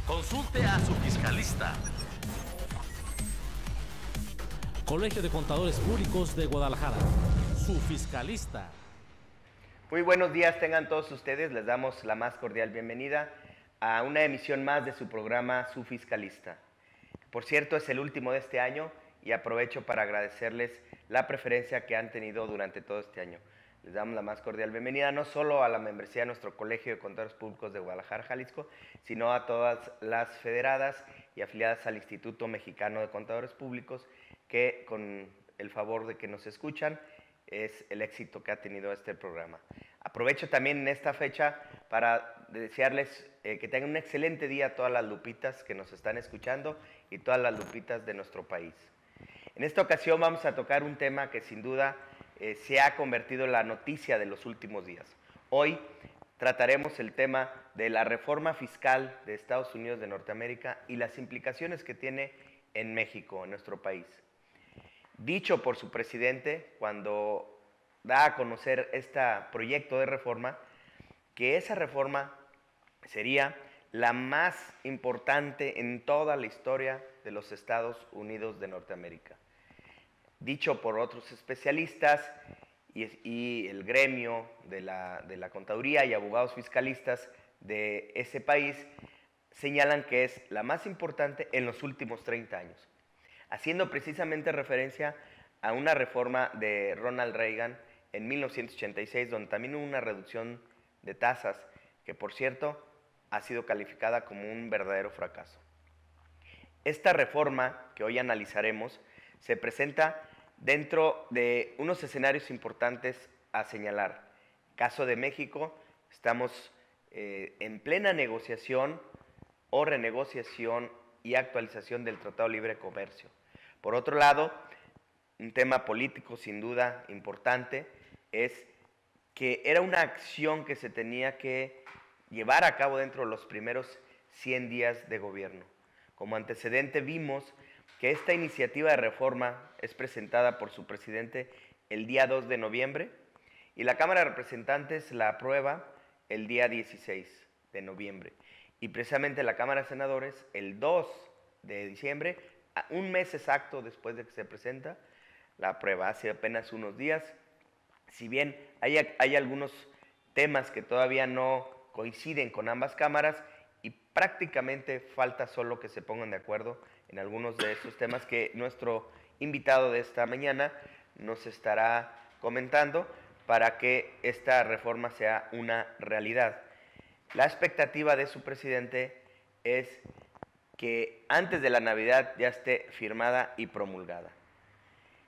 Consulte a su fiscalista. Colegio de Contadores Públicos de Guadalajara, su fiscalista. Muy buenos días tengan todos ustedes, les damos la más cordial bienvenida a una emisión más de su programa Su Fiscalista. Por cierto, es el último de este año y aprovecho para agradecerles la preferencia que han tenido durante todo este año. Les damos la más cordial bienvenida no solo a la membresía de nuestro Colegio de Contadores Públicos de Guadalajara, Jalisco, sino a todas las federadas y afiliadas al Instituto Mexicano de Contadores Públicos, que con el favor de que nos escuchan, es el éxito que ha tenido este programa. Aprovecho también en esta fecha para desearles que tengan un excelente día a todas las lupitas que nos están escuchando y todas las lupitas de nuestro país. En esta ocasión vamos a tocar un tema que sin duda se ha convertido en la noticia de los últimos días. Hoy trataremos el tema de la reforma fiscal de Estados Unidos de Norteamérica y las implicaciones que tiene en México, en nuestro país. Dicho por su presidente cuando da a conocer este proyecto de reforma, que esa reforma sería la más importante en toda la historia de los Estados Unidos de Norteamérica. Dicho por otros especialistas y el gremio de la contaduría y abogados fiscalistas de ese país, señalan que es la más importante en los últimos 30 años. Haciendo precisamente referencia a una reforma de Ronald Reagan en 1986, donde también hubo una reducción de tasas, que por cierto ha sido calificada como un verdadero fracaso. Esta reforma que hoy analizaremos se presenta dentro de unos escenarios importantes a señalar. Caso de México, estamos en plena negociación o renegociación y actualización del Tratado de Libre Comercio. Por otro lado, un tema político sin duda importante es que era una acción que se tenía que llevar a cabo dentro de los primeros 100 días de gobierno. Como antecedente vimos que esta iniciativa de reforma es presentada por su presidente el día 2 de noviembre y la Cámara de Representantes la aprueba el día 16 de noviembre. Y precisamente la Cámara de Senadores el 2 de diciembre, un mes exacto después de que se presenta, la aprueba hace apenas unos días. Si bien hay algunos temas que todavía no coinciden con ambas cámaras y prácticamente falta solo que se pongan de acuerdo en algunos de esos temas que nuestro invitado de esta mañana nos estará comentando para que esta reforma sea una realidad. La expectativa de su presidente es que antes de la Navidad ya esté firmada y promulgada.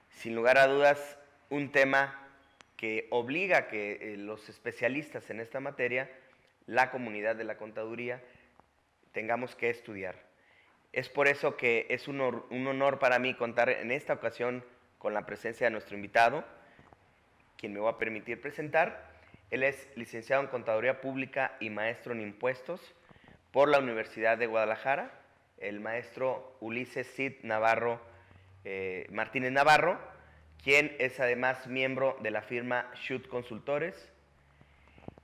Sin lugar a dudas, un tema que obliga a que los especialistas en esta materia, la comunidad de la contaduría, tengamos que estudiar. Es por eso que es un honor para mí contar en esta ocasión con la presencia de nuestro invitado, quien me va a permitir presentar. Él es licenciado en Contaduría Pública y maestro en Impuestos por la Universidad de Guadalajara, el maestro Ulises Cid Navarro, Martínez Navarro, quien es además miembro de la firma Schut Consultores,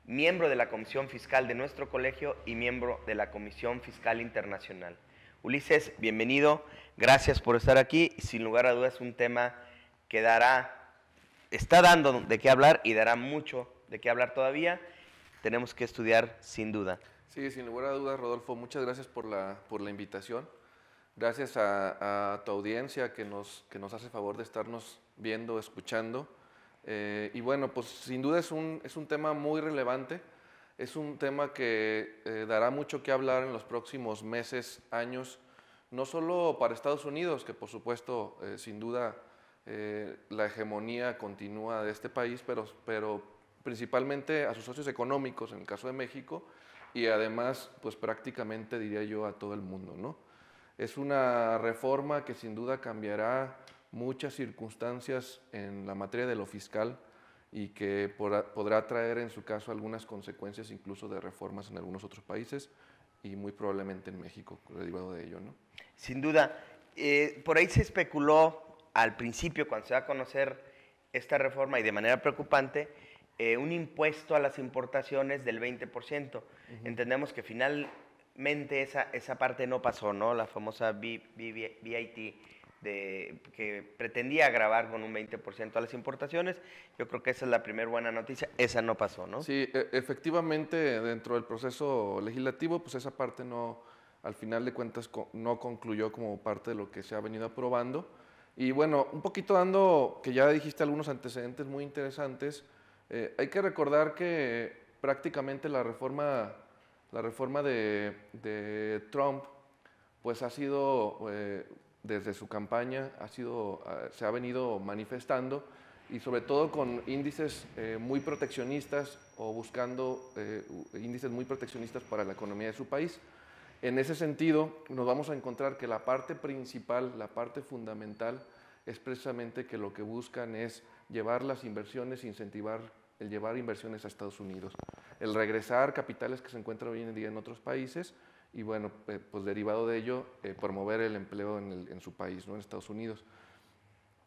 miembro de la Comisión Fiscal de nuestro colegio y miembro de la Comisión Fiscal Internacional. Ulises, bienvenido, gracias por estar aquí. Sin lugar a dudas, un tema que está dando de qué hablar y dará mucho de qué hablar todavía. Tenemos que estudiar sin duda. Sí, sin lugar a dudas, Rodolfo, muchas gracias por la invitación. Gracias a tu audiencia que nos hace favor de estarnos viendo, escuchando. Y bueno, pues sin duda es un tema muy relevante. Es un tema que dará mucho que hablar en los próximos meses, años, no solo para Estados Unidos, que por supuesto, sin duda, la hegemonía continúa de este país, pero principalmente a sus socios económicos, en el caso de México, y además, pues prácticamente diría yo a todo el mundo, ¿no? Es una reforma que sin duda cambiará muchas circunstancias en la materia de lo fiscal y que podrá traer en su caso algunas consecuencias incluso de reformas en algunos otros países y muy probablemente en México derivado de ello, ¿no? Sin duda. Por ahí se especuló al principio, cuando se va a conocer esta reforma, y de manera preocupante, un impuesto a las importaciones del 20%. Entendemos que esa parte no pasó, ¿no? La famosa BIT que pretendía gravar con un 20% a las importaciones. Yo creo que esa es la primera buena noticia. Esa no pasó, ¿no? Sí, efectivamente, dentro del proceso legislativo, pues esa parte no, al final de cuentas, no concluyó como parte de lo que se ha venido aprobando. Y bueno, un poquito dando, que ya dijiste algunos antecedentes muy interesantes, hay que recordar que prácticamente la reforma de Trump, pues ha sido, desde su campaña, se ha venido manifestando y sobre todo con índices muy proteccionistas o buscando índices muy proteccionistas para la economía de su país. En ese sentido, nos vamos a encontrar que la parte principal, la parte fundamental, es precisamente que lo que buscan es llevar las inversiones, incentivar el llevar inversiones a Estados Unidos, el regresar capitales que se encuentran hoy en día en otros países y bueno, pues derivado de ello, promover el empleo en su país, ¿no? En Estados Unidos.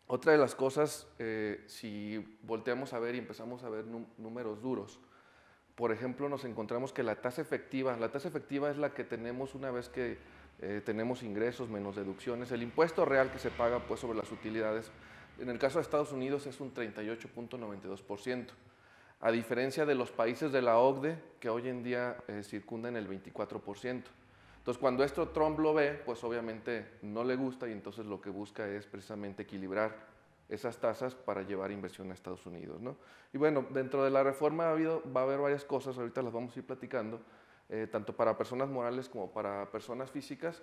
Otra de las cosas, si volteamos a ver y empezamos a ver números duros, por ejemplo, nos encontramos que la tasa efectiva es la que tenemos una vez que tenemos ingresos menos deducciones. El impuesto real que se paga pues, sobre las utilidades, en el caso de Estados Unidos es un 38.92%, a diferencia de los países de la OCDE, que hoy en día circundan el 24%. Entonces, cuando esto Trump lo ve, pues obviamente no le gusta y entonces lo que busca es precisamente equilibrar esas tasas para llevar inversión a Estados Unidos, ¿no? Y bueno, dentro de la reforma va a haber varias cosas, ahorita las vamos a ir platicando, tanto para personas morales como para personas físicas.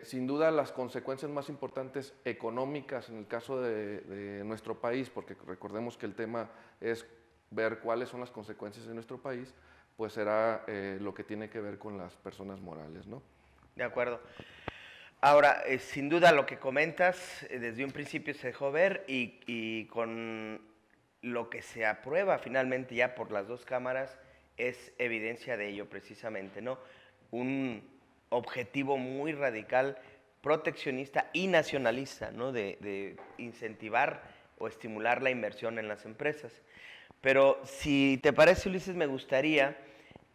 Sin duda las consecuencias más importantes económicas en el caso de nuestro país, porque recordemos que el tema es ver cuáles son las consecuencias en nuestro país, pues será lo que tiene que ver con las personas morales, ¿no? De acuerdo. Ahora, sin duda lo que comentas, desde un principio se dejó ver y con lo que se aprueba finalmente ya por las dos cámaras es evidencia de ello precisamente, ¿no? Un objetivo muy radical, proteccionista y nacionalista, ¿no? De incentivar o estimular la inversión en las empresas. Pero si te parece, Ulises, me gustaría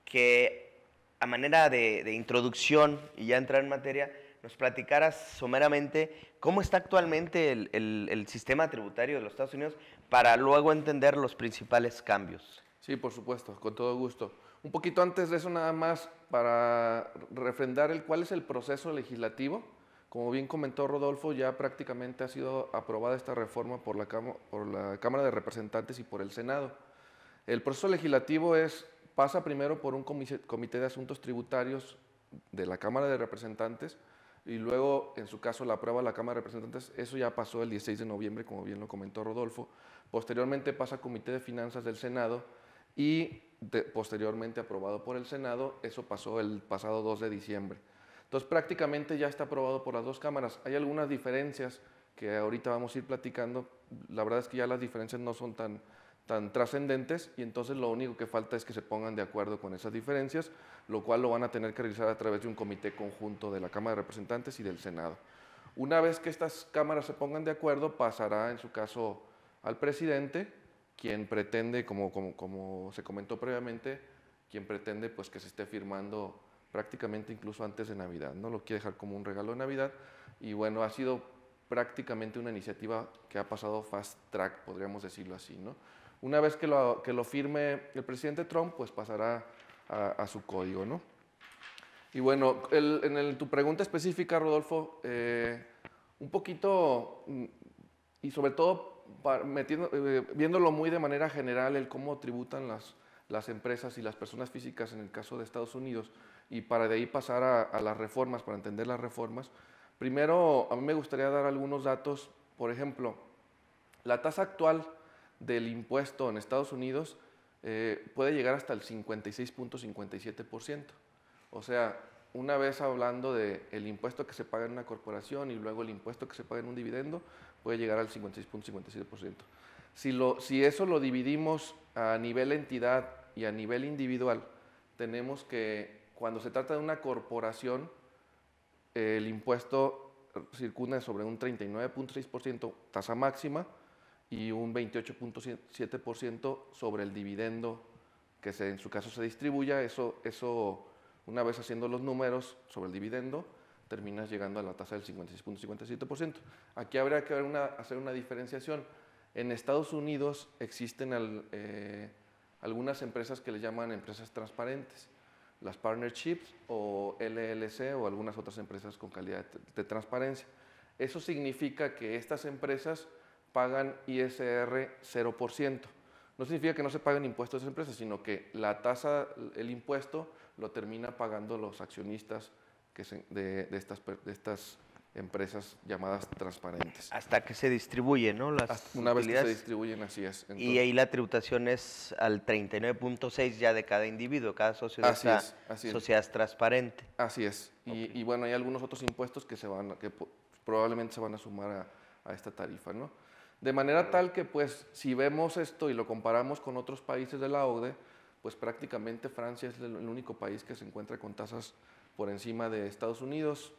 que a manera de introducción y ya entrar en materia, nos platicaras someramente cómo está actualmente el sistema tributario de los Estados Unidos para luego entender los principales cambios. Sí, por supuesto, con todo gusto. Un poquito antes de eso nada más para refrendar cuál es el proceso legislativo. Como bien comentó Rodolfo, ya prácticamente ha sido aprobada esta reforma por la Cámara de Representantes y por el Senado. El proceso legislativo pasa primero por un comité de asuntos tributarios de la Cámara de Representantes y luego, en su caso, la aprueba la Cámara de Representantes. Eso ya pasó el 16 de noviembre, como bien lo comentó Rodolfo. Posteriormente pasa a Comité de Finanzas del Senado y posteriormente aprobado por el Senado. Eso pasó el pasado 2 de diciembre. Entonces prácticamente ya está aprobado por las dos cámaras. Hay algunas diferencias que ahorita vamos a ir platicando. La verdad es que ya las diferencias no son tan trascendentes y entonces lo único que falta es que se pongan de acuerdo con esas diferencias, lo cual lo van a tener que realizar a través de un comité conjunto de la Cámara de Representantes y del Senado. Una vez que estas cámaras se pongan de acuerdo, pasará en su caso al presidente, quien pretende, como se comentó previamente, quien pretende pues, que se esté firmando prácticamente incluso antes de Navidad, ¿no? Lo quiere dejar como un regalo de Navidad y bueno, ha sido prácticamente una iniciativa que ha pasado fast track, podríamos decirlo así, ¿no? Una vez que lo firme el presidente Trump, pues pasará a su código, ¿no? Y bueno, tu pregunta específica, Rodolfo, un poquito, y sobre todo viéndolo muy de manera general, el cómo tributan las empresas y las personas físicas en el caso de Estados Unidos, y para de ahí pasar a las reformas, para entender las reformas. Primero, a mí me gustaría dar algunos datos. Por ejemplo, la tasa actual del impuesto en Estados Unidos puede llegar hasta el 56.57%. O sea, una vez hablando del impuesto que se paga en una corporación y luego el impuesto que se paga en un dividendo, puede llegar al 56.57%. Si eso lo dividimos a nivel entidad y a nivel individual, tenemos que cuando se trata de una corporación, el impuesto circunda sobre un 39.6% tasa máxima y un 28.7% sobre el dividendo que en su caso se distribuya. Eso Una vez haciendo los números sobre el dividendo, terminas llegando a la tasa del 56.57%. Aquí habría que hacer una diferenciación. En Estados Unidos existen algunas empresas que le llaman empresas transparentes, las partnerships o LLC o algunas otras empresas con calidad de transparencia. Eso significa que estas empresas pagan ISR 0%. No significa que no se paguen impuestos de esas empresas, sino que la tasa, el impuesto, lo termina pagando los accionistas de estas empresas llamadas transparentes. Hasta que se distribuyen, ¿no? Una vez que se distribuyen, así es. Entonces, y ahí la tributación es al 39.6 ya de cada individuo, cada socio de esta sociedad es transparente. Así es. Okay. Y bueno, hay algunos otros impuestos que probablemente se van a sumar a esta tarifa, ¿no? De manera tal que, pues, si vemos esto y lo comparamos con otros países de la OCDE, pues prácticamente Francia es el único país que se encuentra con tasas por encima de Estados Unidos,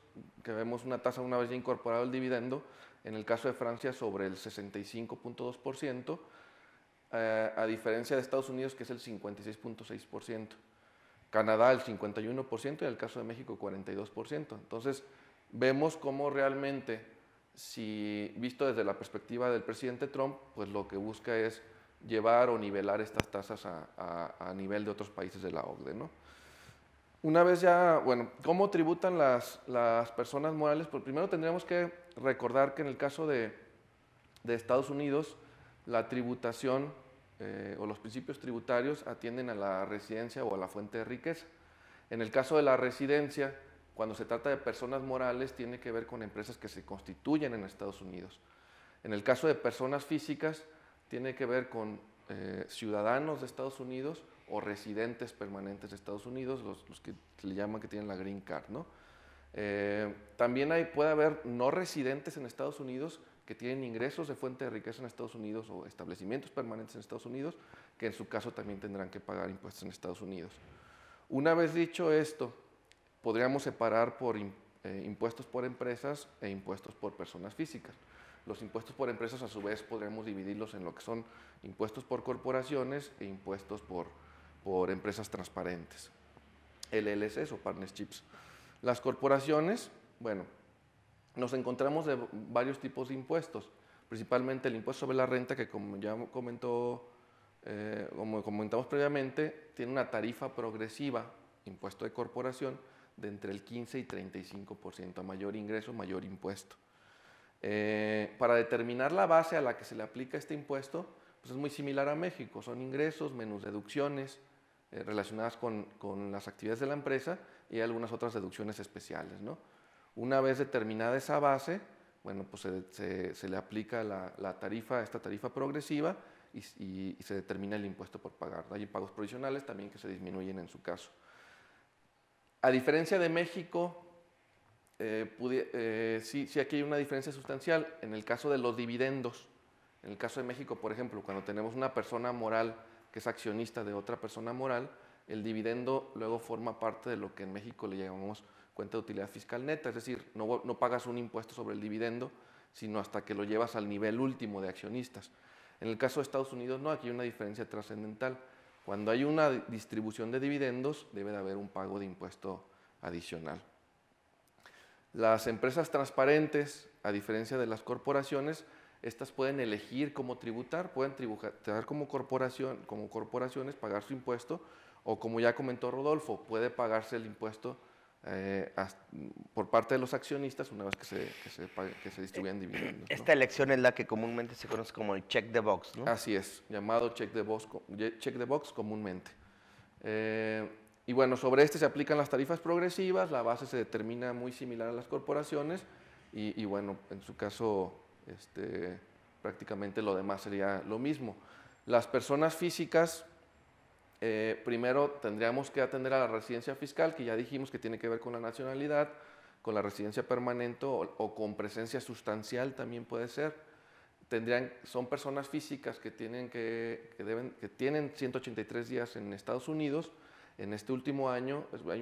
que vemos una tasa una vez ya incorporado el dividendo, en el caso de Francia sobre el 65.2%, a diferencia de Estados Unidos que es el 56.6%, Canadá el 51% y en el caso de México 42%. Entonces vemos cómo realmente, si visto desde la perspectiva del presidente Trump, pues lo que busca es llevar o nivelar estas tasas a nivel de otros países de la OCDE, ¿no? Una vez ya, bueno, ¿cómo tributan las personas morales? Pues primero tendríamos que recordar que en el caso de Estados Unidos, la tributación o los principios tributarios atienden a la residencia o a la fuente de riqueza. En el caso de la residencia, cuando se trata de personas morales, tiene que ver con empresas que se constituyen en Estados Unidos. En el caso de personas físicas, tiene que ver con ciudadanos de Estados Unidos o residentes permanentes de Estados Unidos, los que se le llaman que tienen la Green Card, ¿no? También puede haber no residentes en Estados Unidos que tienen ingresos de fuente de riqueza en Estados Unidos o establecimientos permanentes en Estados Unidos, que en su caso también tendrán que pagar impuestos en Estados Unidos. Una vez dicho esto, podríamos separar por impuestos por empresas e impuestos por personas físicas. Los impuestos por empresas, a su vez, podríamos dividirlos en lo que son impuestos por corporaciones e impuestos por empresas transparentes, LLCs o partnerships. Las corporaciones, bueno, nos encontramos de varios tipos de impuestos, principalmente el impuesto sobre la renta, que como ya como comentamos previamente, tiene una tarifa progresiva, impuesto de corporación, de entre el 15 y 35%, a mayor ingreso, mayor impuesto. Para determinar la base a la que se le aplica este impuesto, pues es muy similar a México, son ingresos menos deducciones relacionadas con las actividades de la empresa y algunas otras deducciones especiales, ¿no? Una vez determinada esa base, bueno, pues se le aplica esta tarifa progresiva y se determina el impuesto por pagar. Hay pagos provisionales también que se disminuyen en su caso. A diferencia de México, sí aquí hay una diferencia sustancial. En el caso de los dividendos, en el caso de México, por ejemplo, cuando tenemos una persona moral que es accionista de otra persona moral, el dividendo luego forma parte de lo que en México le llamamos cuenta de utilidad fiscal neta, es decir, no pagas un impuesto sobre el dividendo, sino hasta que lo llevas al nivel último de accionistas. En el caso de Estados Unidos no, aquí hay una diferencia trascendental. Cuando hay una distribución de dividendos, debe de haber un pago de impuesto adicional. Las empresas transparentes, a diferencia de las corporaciones, estas pueden elegir cómo tributar, pueden tributar como corporaciones, pagar su impuesto, o como ya comentó Rodolfo, puede pagarse el impuesto por parte de los accionistas una vez que se distribuyan dividendos, ¿no? Esta elección es la que comúnmente se conoce como el check the box, ¿no? Así es, llamado check the box comúnmente. Y bueno, sobre este se aplican las tarifas progresivas, la base se determina muy similar a las corporaciones y bueno, en su caso prácticamente lo demás sería lo mismo. Las personas físicas, primero tendríamos que atender a la residencia fiscal, que ya dijimos que tiene que ver con la nacionalidad, con la residencia permanente o con presencia sustancial también puede ser. Son personas físicas que tienen 183 días en Estados Unidos. En este último año hay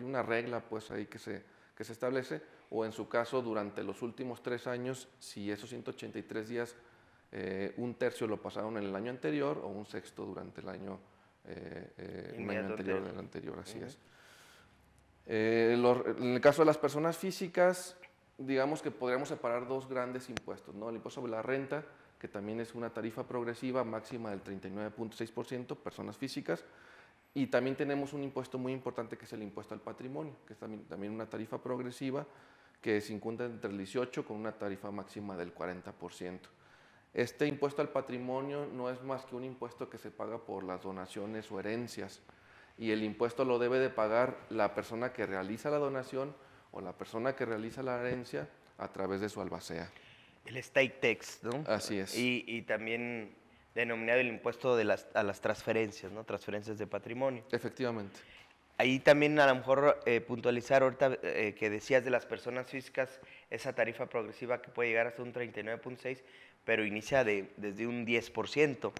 una regla pues ahí que se establece, o en su caso durante los últimos 3 años, si esos 183 días un tercio lo pasaron en el año anterior o un sexto durante el año, un año anterior del anterior, así es. En el caso de las personas físicas, digamos que podríamos separar dos grandes impuestos, ¿no? El impuesto sobre la renta, que también es una tarifa progresiva máxima del 39.6%, personas físicas, y también tenemos un impuesto muy importante que es el impuesto al patrimonio, que es también una tarifa progresiva que se encuentra entre el 18 con una tarifa máxima del 40%. Este impuesto al patrimonio no es más que un impuesto que se paga por las donaciones o herencias, y el impuesto lo debe de pagar la persona que realiza la donación o la persona que realiza la herencia a través de su albacea. El estate tax, ¿no? Así es. Y también denominado el impuesto a las transferencias, ¿no? Transferencias de patrimonio. Efectivamente. Ahí también a lo mejor puntualizar ahorita que decías de las personas físicas, esa tarifa progresiva que puede llegar hasta un 39.6%, pero inicia desde un 10%.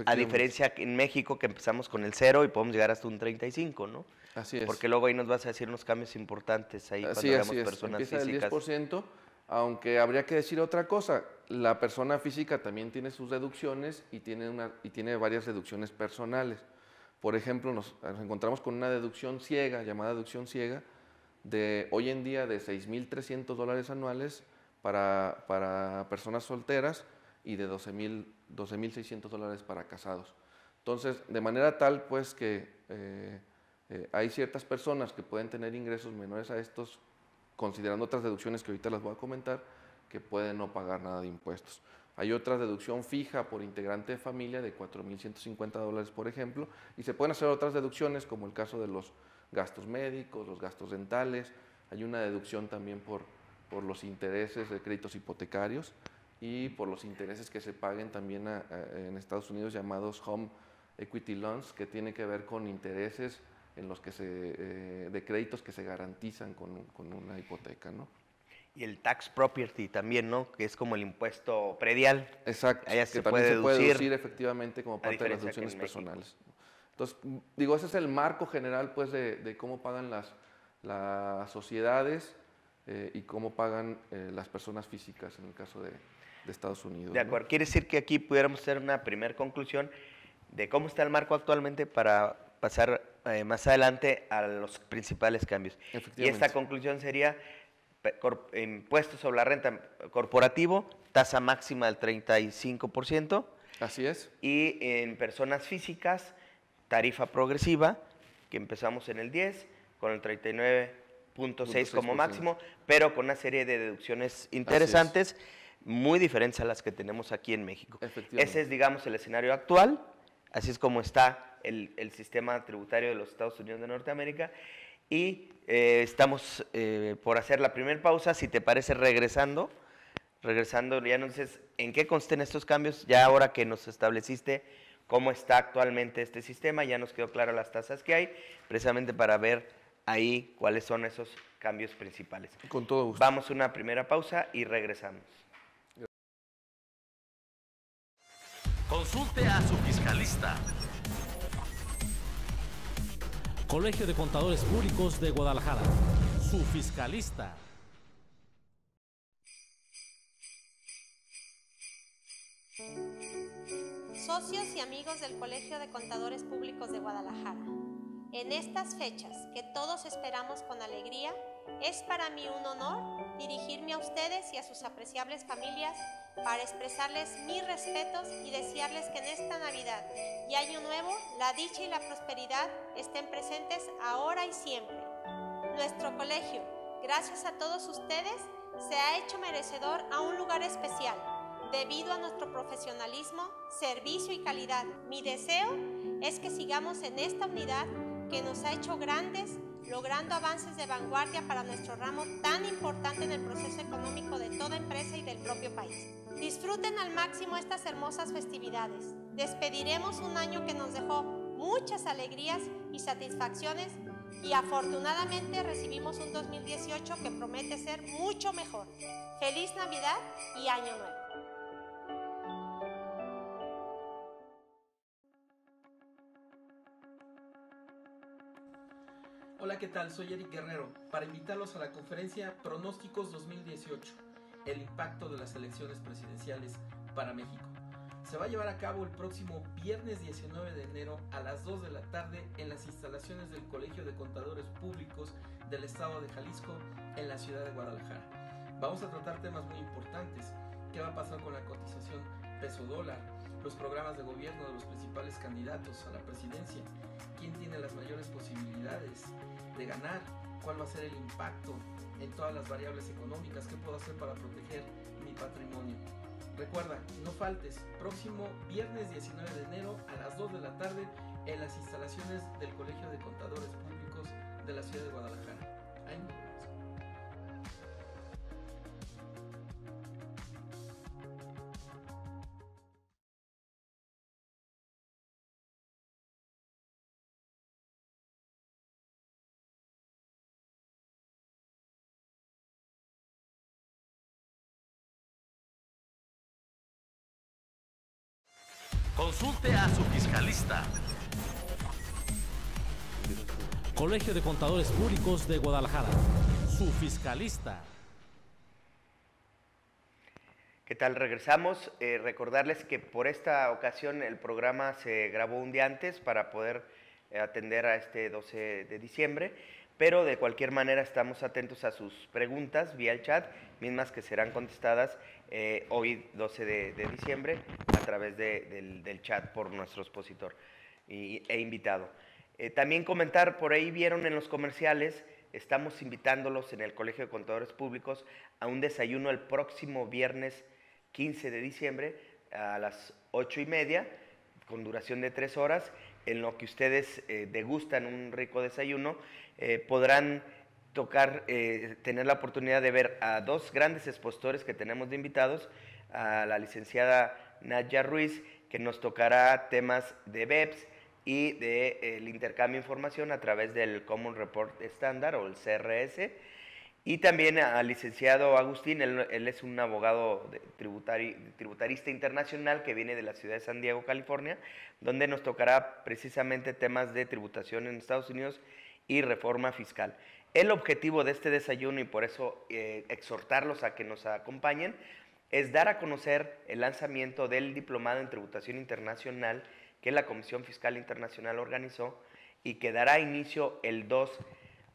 A diferencia que en México que empezamos con el 0 y podemos llegar hasta un 35%, ¿no? Así es. Porque luego ahí nos vas a decir unos cambios importantes ahí cuando veamos personas Empieza físicas. Empieza del 10%, aunque habría que decir otra cosa. La persona física también tiene sus deducciones y tiene varias deducciones personales. Por ejemplo, nos encontramos con una deducción ciega, llamada deducción ciega, de hoy en día de $6,300 anuales para personas solteras y de $12,600 para casados. Entonces, de manera tal pues que hay ciertas personas que pueden tener ingresos menores a estos, considerando otras deducciones que ahorita las voy a comentar, que pueden no pagar nada de impuestos. Hay otra deducción fija por integrante de familia de $4,150, por ejemplo, y se pueden hacer otras deducciones, como el caso de los gastos médicos, los gastos dentales. Hay una deducción también por los intereses de créditos hipotecarios y por los intereses que se paguen también en Estados Unidos, llamados Home Equity Loans, que tiene que ver con intereses en los que de créditos que se garantizan con una hipoteca, ¿no? Y el tax property también, ¿no? Que es como el impuesto predial. Exacto, Allá que también se puede deducir efectivamente como parte de las deducciones personales. Entonces, digo, ese es el marco general, pues, de cómo pagan las sociedades y cómo pagan las personas físicas en el caso de Estados Unidos. De acuerdo, ¿no? Quiere decir que aquí pudiéramos hacer una primera conclusión de cómo está el marco actualmente para pasar más adelante a los principales cambios. Y esta conclusión sería impuestos sobre la renta corporativo, tasa máxima del 35%. Así es. Y en personas físicas, tarifa progresiva, que empezamos en el 10, con el 39.6 como máximo, pero con una serie de deducciones interesantes, muy diferentes a las que tenemos aquí en México. Ese es, digamos, el escenario actual, así es como está el sistema tributario de los Estados Unidos de Norteamérica. Y estamos por hacer la primera pausa. Si te parece, regresando, ya nos dices en qué consisten estos cambios, ya ahora que nos estableciste cómo está actualmente este sistema, ya nos quedó claras las tasas que hay, precisamente para ver ahí cuáles son esos cambios principales. Con todo gusto. Vamos a una primera pausa y regresamos. Consulte a su fiscalista. Colegio de Contadores Públicos de Guadalajara, su fiscalista. Socios y amigos del Colegio de Contadores Públicos de Guadalajara, en estas fechas que todos esperamos con alegría, es para mí un honor dirigirme a ustedes y a sus apreciables familias para expresarles mis respetos y desearles que en esta Navidad y Año Nuevo la dicha y la prosperidad estén presentes ahora y siempre. Nuestro colegio, gracias a todos ustedes, se ha hecho merecedor a un lugar especial debido a nuestro profesionalismo, servicio y calidad. Mi deseo es que sigamos en esta unidad que nos ha hecho grandes, logrando avances de vanguardia para nuestro ramo tan importante en el proceso económico de toda empresa y del propio país. Disfruten al máximo estas hermosas festividades. Despediremos un año que nos dejó muchas alegrías y satisfacciones y afortunadamente recibimos un 2018 que promete ser mucho mejor. ¡Feliz Navidad y Año Nuevo! Hola, ¿qué tal? Soy Eric Guerrero para invitarlos a la conferencia Pronósticos 2018, el impacto de las elecciones presidenciales para México. se va a llevar a cabo el próximo viernes 19 de enero a las 2 de la tarde en las instalaciones del Colegio de Contadores Públicos del Estado de Jalisco en la ciudad de Guadalajara. Vamos a tratar temas muy importantes. ¿Qué va a pasar con la cotización peso-dólar? Los programas de gobierno de los principales candidatos a la presidencia. ¿Quién tiene las mayores posibilidades de ganar? ¿Cuál va a ser el impacto en todas las variables económicas? ¿Qué puedo hacer para proteger mi patrimonio? Recuerda, no faltes, próximo viernes 19 de enero a las 2 de la tarde en las instalaciones del Colegio de Contadores Públicos de la ciudad de Guadalajara. Ahí nos vemos. Consulte a su fiscalista. Colegio de Contadores Públicos de Guadalajara. Su fiscalista. ¿Qué tal? Regresamos. Recordarles que por esta ocasión el programa se grabó un día antes para poder atender a este 12 de diciembre, pero de cualquier manera estamos atentos a sus preguntas vía el chat, mismas que serán contestadas hoy 12 de diciembre a través del chat por nuestro expositor e invitado. También comentar, por ahí vieron en los comerciales, estamos invitándolos en el Colegio de Contadores Públicos a un desayuno el próximo viernes 15 de diciembre a las 8:30, con duración de 3 horas, en lo que ustedes degustan un rico desayuno, podrán tener la oportunidad de ver a dos grandes expositores que tenemos de invitados, a la licenciada Nadia Ruiz, que nos tocará temas de BEPS y del intercambio de información a través del Common Report Standard o el CRS, y también al licenciado Agustín. Él es un abogado tributarista internacional que viene de la ciudad de San Diego, California, donde nos tocará precisamente temas de tributación en Estados Unidos y reforma fiscal. El objetivo de este desayuno, y por eso exhortarlos a que nos acompañen, es dar a conocer el lanzamiento del Diplomado en Tributación Internacional que la Comisión Fiscal Internacional organizó y que dará inicio el 2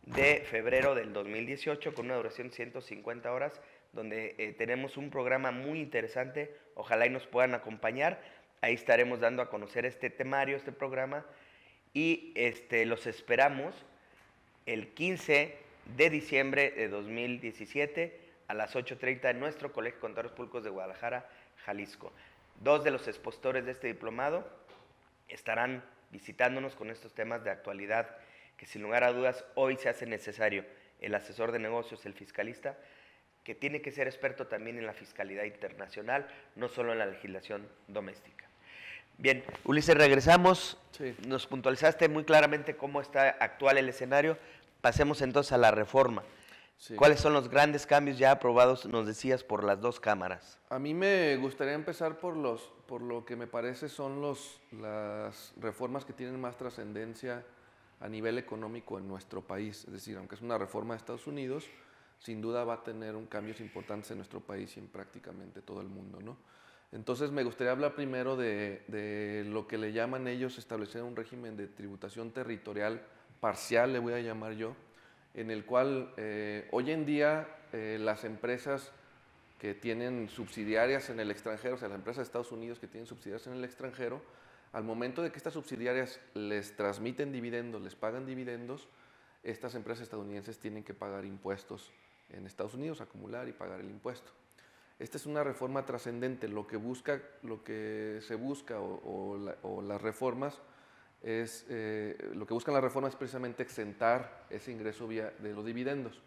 de febrero del 2018 con una duración de 150 horas, donde tenemos un programa muy interesante. Ojalá y nos puedan acompañar. Ahí estaremos dando a conocer este temario, este programa, y los esperamos el 15 de diciembre de 2017 a las 8:30 en nuestro Colegio de Contadores Públicos de Guadalajara, Jalisco. Dos de los expositores de este diplomado estarán visitándonos con estos temas de actualidad que sin lugar a dudas hoy se hace necesario. El asesor de negocios, el fiscalista, que tiene que ser experto también en la fiscalidad internacional, no solo en la legislación doméstica. Bien, Ulises, regresamos. Sí. Nos puntualizaste muy claramente cómo está actual el escenario. Pasemos entonces a la reforma. Sí. ¿Cuáles son los grandes cambios ya aprobados, nos decías, por las dos cámaras? A mí me gustaría empezar por lo que me parece son las reformas que tienen más trascendencia a nivel económico en nuestro país. Es decir, aunque es una reforma de Estados Unidos, sin duda va a tener cambios importantes en nuestro país y en prácticamente todo el mundo, ¿no? Entonces me gustaría hablar primero de lo que le llaman ellos establecer un régimen de tributación territorial parcial, le voy a llamar yo, en el cual hoy en día las empresas que tienen subsidiarias en el extranjero, o sea, las empresas de Estados Unidos que tienen subsidiarias en el extranjero, al momento de que estas subsidiarias les transmiten dividendos, les pagan dividendos, estas empresas estadounidenses tienen que pagar impuestos en Estados Unidos, acumular y pagar el impuesto. Esta es una reforma trascendente. Lo que se busca o las reformas es, lo que buscan las reformas es precisamente exentar ese ingreso de los dividendos.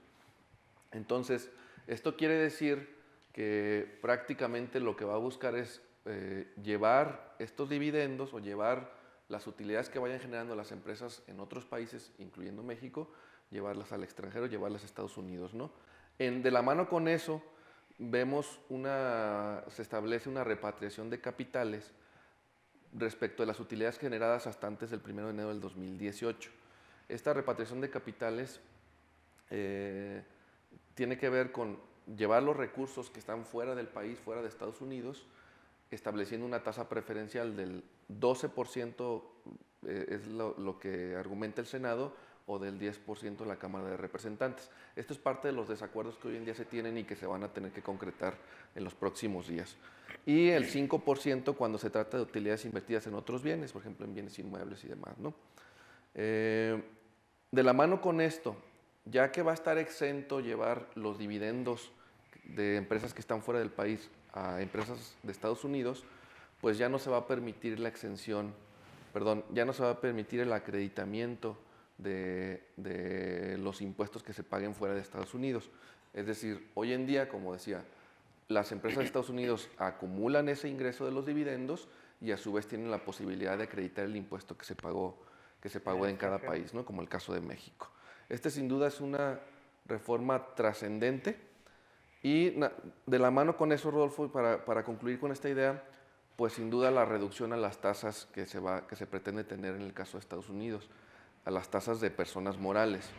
Entonces, esto quiere decir que prácticamente lo que va a buscar es llevar estos dividendos o llevar las utilidades que vayan generando las empresas en otros países, incluyendo México, llevarlas al extranjero, llevarlas a Estados Unidos, ¿no? De la mano con eso, vemos se establece una repatriación de capitales respecto de las utilidades generadas hasta antes del 1 de enero del 2018. Esta repatriación de capitales tiene que ver con llevar los recursos que están fuera del país, fuera de Estados Unidos, estableciendo una tasa preferencial del 12%, es lo que argumenta el Senado, o del 10% la Cámara de Representantes. Esto es parte de los desacuerdos que hoy en día se tienen y que se van a tener que concretar en los próximos días. Y el 5% cuando se trata de utilidades invertidas en otros bienes, por ejemplo en bienes inmuebles y demás, ¿no? De la mano con esto, ya que va a estar exento llevar los dividendos de empresas que están fuera del país a empresas de Estados Unidos, pues ya no se va a permitir la exención, perdón, ya no se va a permitir el acreditamiento de los impuestos que se paguen fuera de Estados Unidos. Es decir, hoy en día, como decía, las empresas de Estados Unidos acumulan ese ingreso de los dividendos y a su vez tienen la posibilidad de acreditar el impuesto que se pagó en cada país, ¿no? Como el caso de México. Este sin duda es una reforma trascendente y de la mano con eso, Rodolfo, para concluir con esta idea, pues sin duda la reducción a las tasas que se pretende tener en el caso de Estados Unidos, a las tasas de personas morales.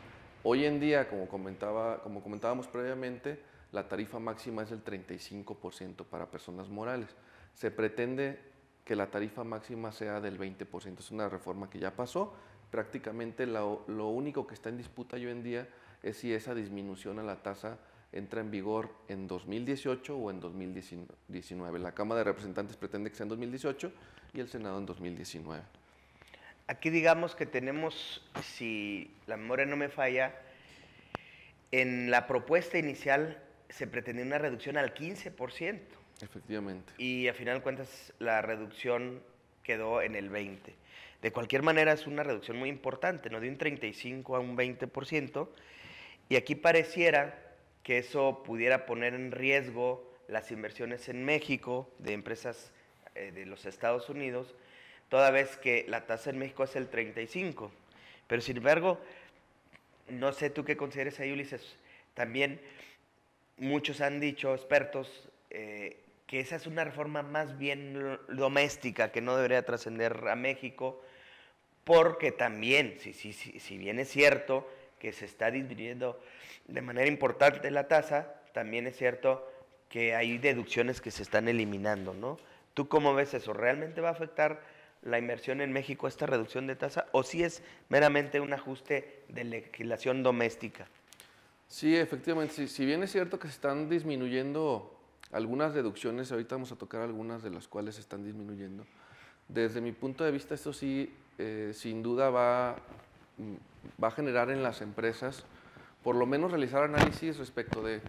Hoy en día, como comentábamos previamente, la tarifa máxima es del 35% para personas morales. Se pretende que la tarifa máxima sea del 20%. Es una reforma que ya pasó. Prácticamente lo único que está en disputa hoy en día es si esa disminución a la tasa entra en vigor en 2018 o en 2019. La Cámara de Representantes pretende que sea en 2018 y el Senado en 2019. Aquí digamos que tenemos, si la memoria no me falla, en la propuesta inicial se pretendía una reducción al 15%. Efectivamente. Y a final de cuentas la reducción quedó en el 20%. De cualquier manera es una reducción muy importante, ¿no? De un 35% a un 20%. Y aquí pareciera que eso pudiera poner en riesgo las inversiones en México de empresas de los Estados Unidos, toda vez que la tasa en México es el 35%. Pero sin embargo, no sé tú qué consideres ahí, Ulises, también muchos han dicho, expertos, que esa es una reforma más bien doméstica, que no debería trascender a México, porque también, si bien es cierto que se está disminuyendo de manera importante la tasa, también es cierto que hay deducciones que se están eliminando, ¿no? ¿Tú cómo ves eso? ¿Realmente va a afectar la inversión en México esta reducción de tasa o si es meramente un ajuste de legislación doméstica? Sí, efectivamente, si bien es cierto que se están disminuyendo algunas deducciones, ahorita vamos a tocar algunas de las cuales se están disminuyendo, desde mi punto de vista esto sí, sin duda va a generar en las empresas, por lo menos realizar análisis respecto de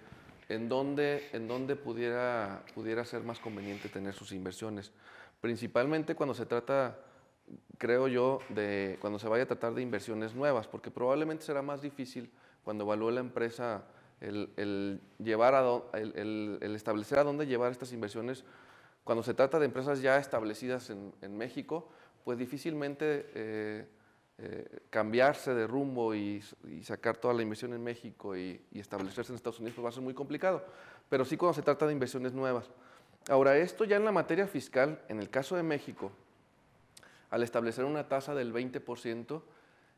en dónde pudiera ser más conveniente tener sus inversiones. Principalmente cuando se trata, creo yo, cuando se vaya a tratar de inversiones nuevas, porque probablemente será más difícil cuando evalúe la empresa el establecer a dónde llevar estas inversiones. Cuando se trata de empresas ya establecidas en México, pues difícilmente cambiarse de rumbo y sacar toda la inversión en México y establecerse en Estados Unidos pues va a ser muy complicado, pero sí cuando se trata de inversiones nuevas. Ahora, esto ya en la materia fiscal, en el caso de México, al establecer una tasa del 20%,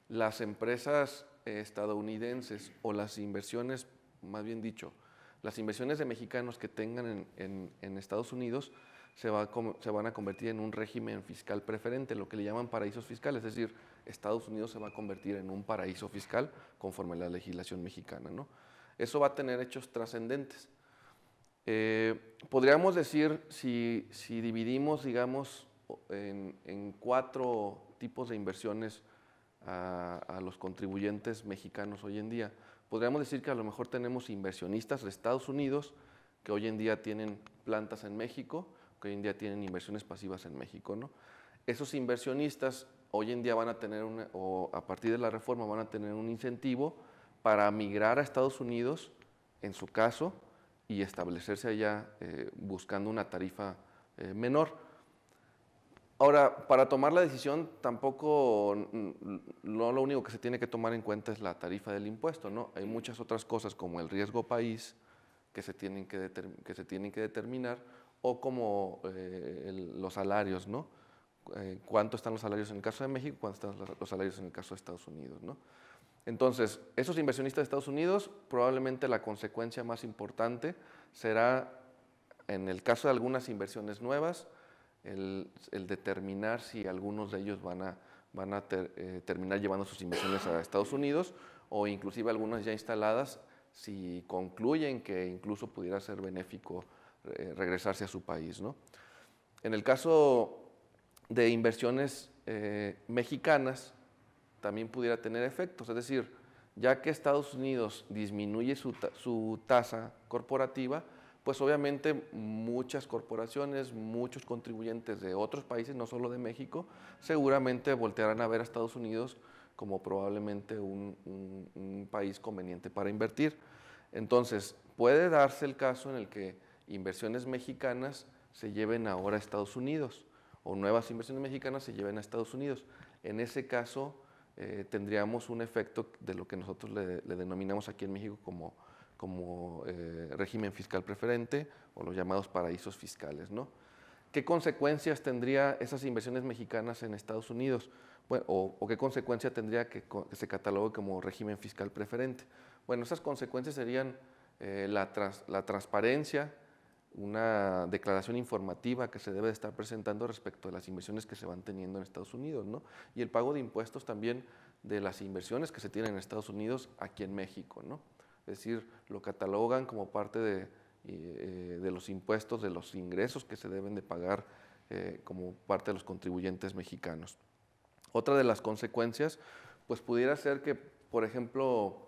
las empresas estadounidenses o las inversiones, más bien dicho, las inversiones de mexicanos que tengan en Estados Unidos se van a convertir en un régimen fiscal preferente, lo que le llaman paraísos fiscales, es decir, Estados Unidos se va a convertir en un paraíso fiscal conforme a la legislación mexicana, ¿no? Eso va a tener hechos trascendentes. Podríamos decir, si dividimos, digamos, en 4 tipos de inversiones a los contribuyentes mexicanos hoy en día, podríamos decir que a lo mejor tenemos inversionistas de Estados Unidos que hoy en día tienen plantas en México, que hoy en día tienen inversiones pasivas en México, ¿no? Esos inversionistas hoy en día van a tener, o a partir de la reforma, van a tener un incentivo para migrar a Estados Unidos, en su caso, y establecerse allá buscando una tarifa menor. Ahora, para tomar la decisión, tampoco, no lo único que se tiene que tomar en cuenta es la tarifa del impuesto, ¿no? Hay muchas otras cosas como el riesgo país que se tienen que determinar, o como los salarios, ¿no? Cuánto están los salarios en el caso de México, cuánto están los salarios en el caso de Estados Unidos, ¿no? Entonces, esos inversionistas de Estados Unidos, probablemente la consecuencia más importante será en el caso de algunas inversiones nuevas, el determinar si algunos de ellos van a terminar llevando sus inversiones a Estados Unidos, o inclusive algunas ya instaladas, si concluyen que incluso pudiera ser benéfico regresarse a su país, ¿no? En el caso de inversiones mexicanas, también pudiera tener efectos, es decir, ya que Estados Unidos disminuye su tasa corporativa, pues obviamente muchas corporaciones, muchos contribuyentes de otros países, no solo de México, seguramente voltearán a ver a Estados Unidos como probablemente un país conveniente para invertir. Entonces, puede darse el caso en el que inversiones mexicanas se lleven ahora a Estados Unidos, o nuevas inversiones mexicanas se lleven a Estados Unidos. En ese caso, tendríamos un efecto de lo que nosotros le denominamos aquí en México como régimen fiscal preferente, o los llamados paraísos fiscales, ¿no? ¿Qué consecuencias tendría esas inversiones mexicanas en Estados Unidos? Bueno, o qué consecuencia tendría que se catalogue como régimen fiscal preferente. Bueno, esas consecuencias serían la transparencia, una declaración informativa que se debe de estar presentando respecto a las inversiones que se van teniendo en Estados Unidos, ¿no? Y el pago de impuestos también de las inversiones que se tienen en Estados Unidos aquí en México, ¿no? Es decir, lo catalogan como parte de los impuestos, de los ingresos que se deben de pagar como parte de los contribuyentes mexicanos. Otra de las consecuencias, pues pudiera ser que, por ejemplo,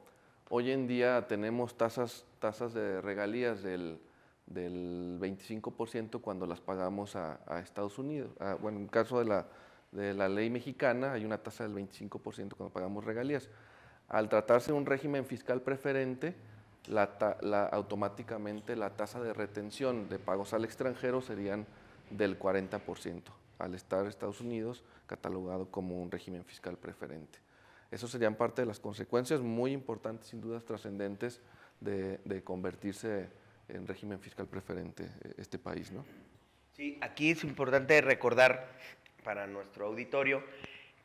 hoy en día tenemos tasas de regalías del 25% cuando las pagamos a Estados Unidos. Bueno, en el caso de la ley mexicana hay una tasa del 25% cuando pagamos regalías. Al tratarse de un régimen fiscal preferente, automáticamente la tasa de retención de pagos al extranjero serían del 40%, al estar Estados Unidos catalogado como un régimen fiscal preferente. Eso serían parte de las consecuencias muy importantes, sin dudas trascendentes, de convertirse en régimen fiscal preferente este país, ¿no? Sí, aquí es importante recordar para nuestro auditorio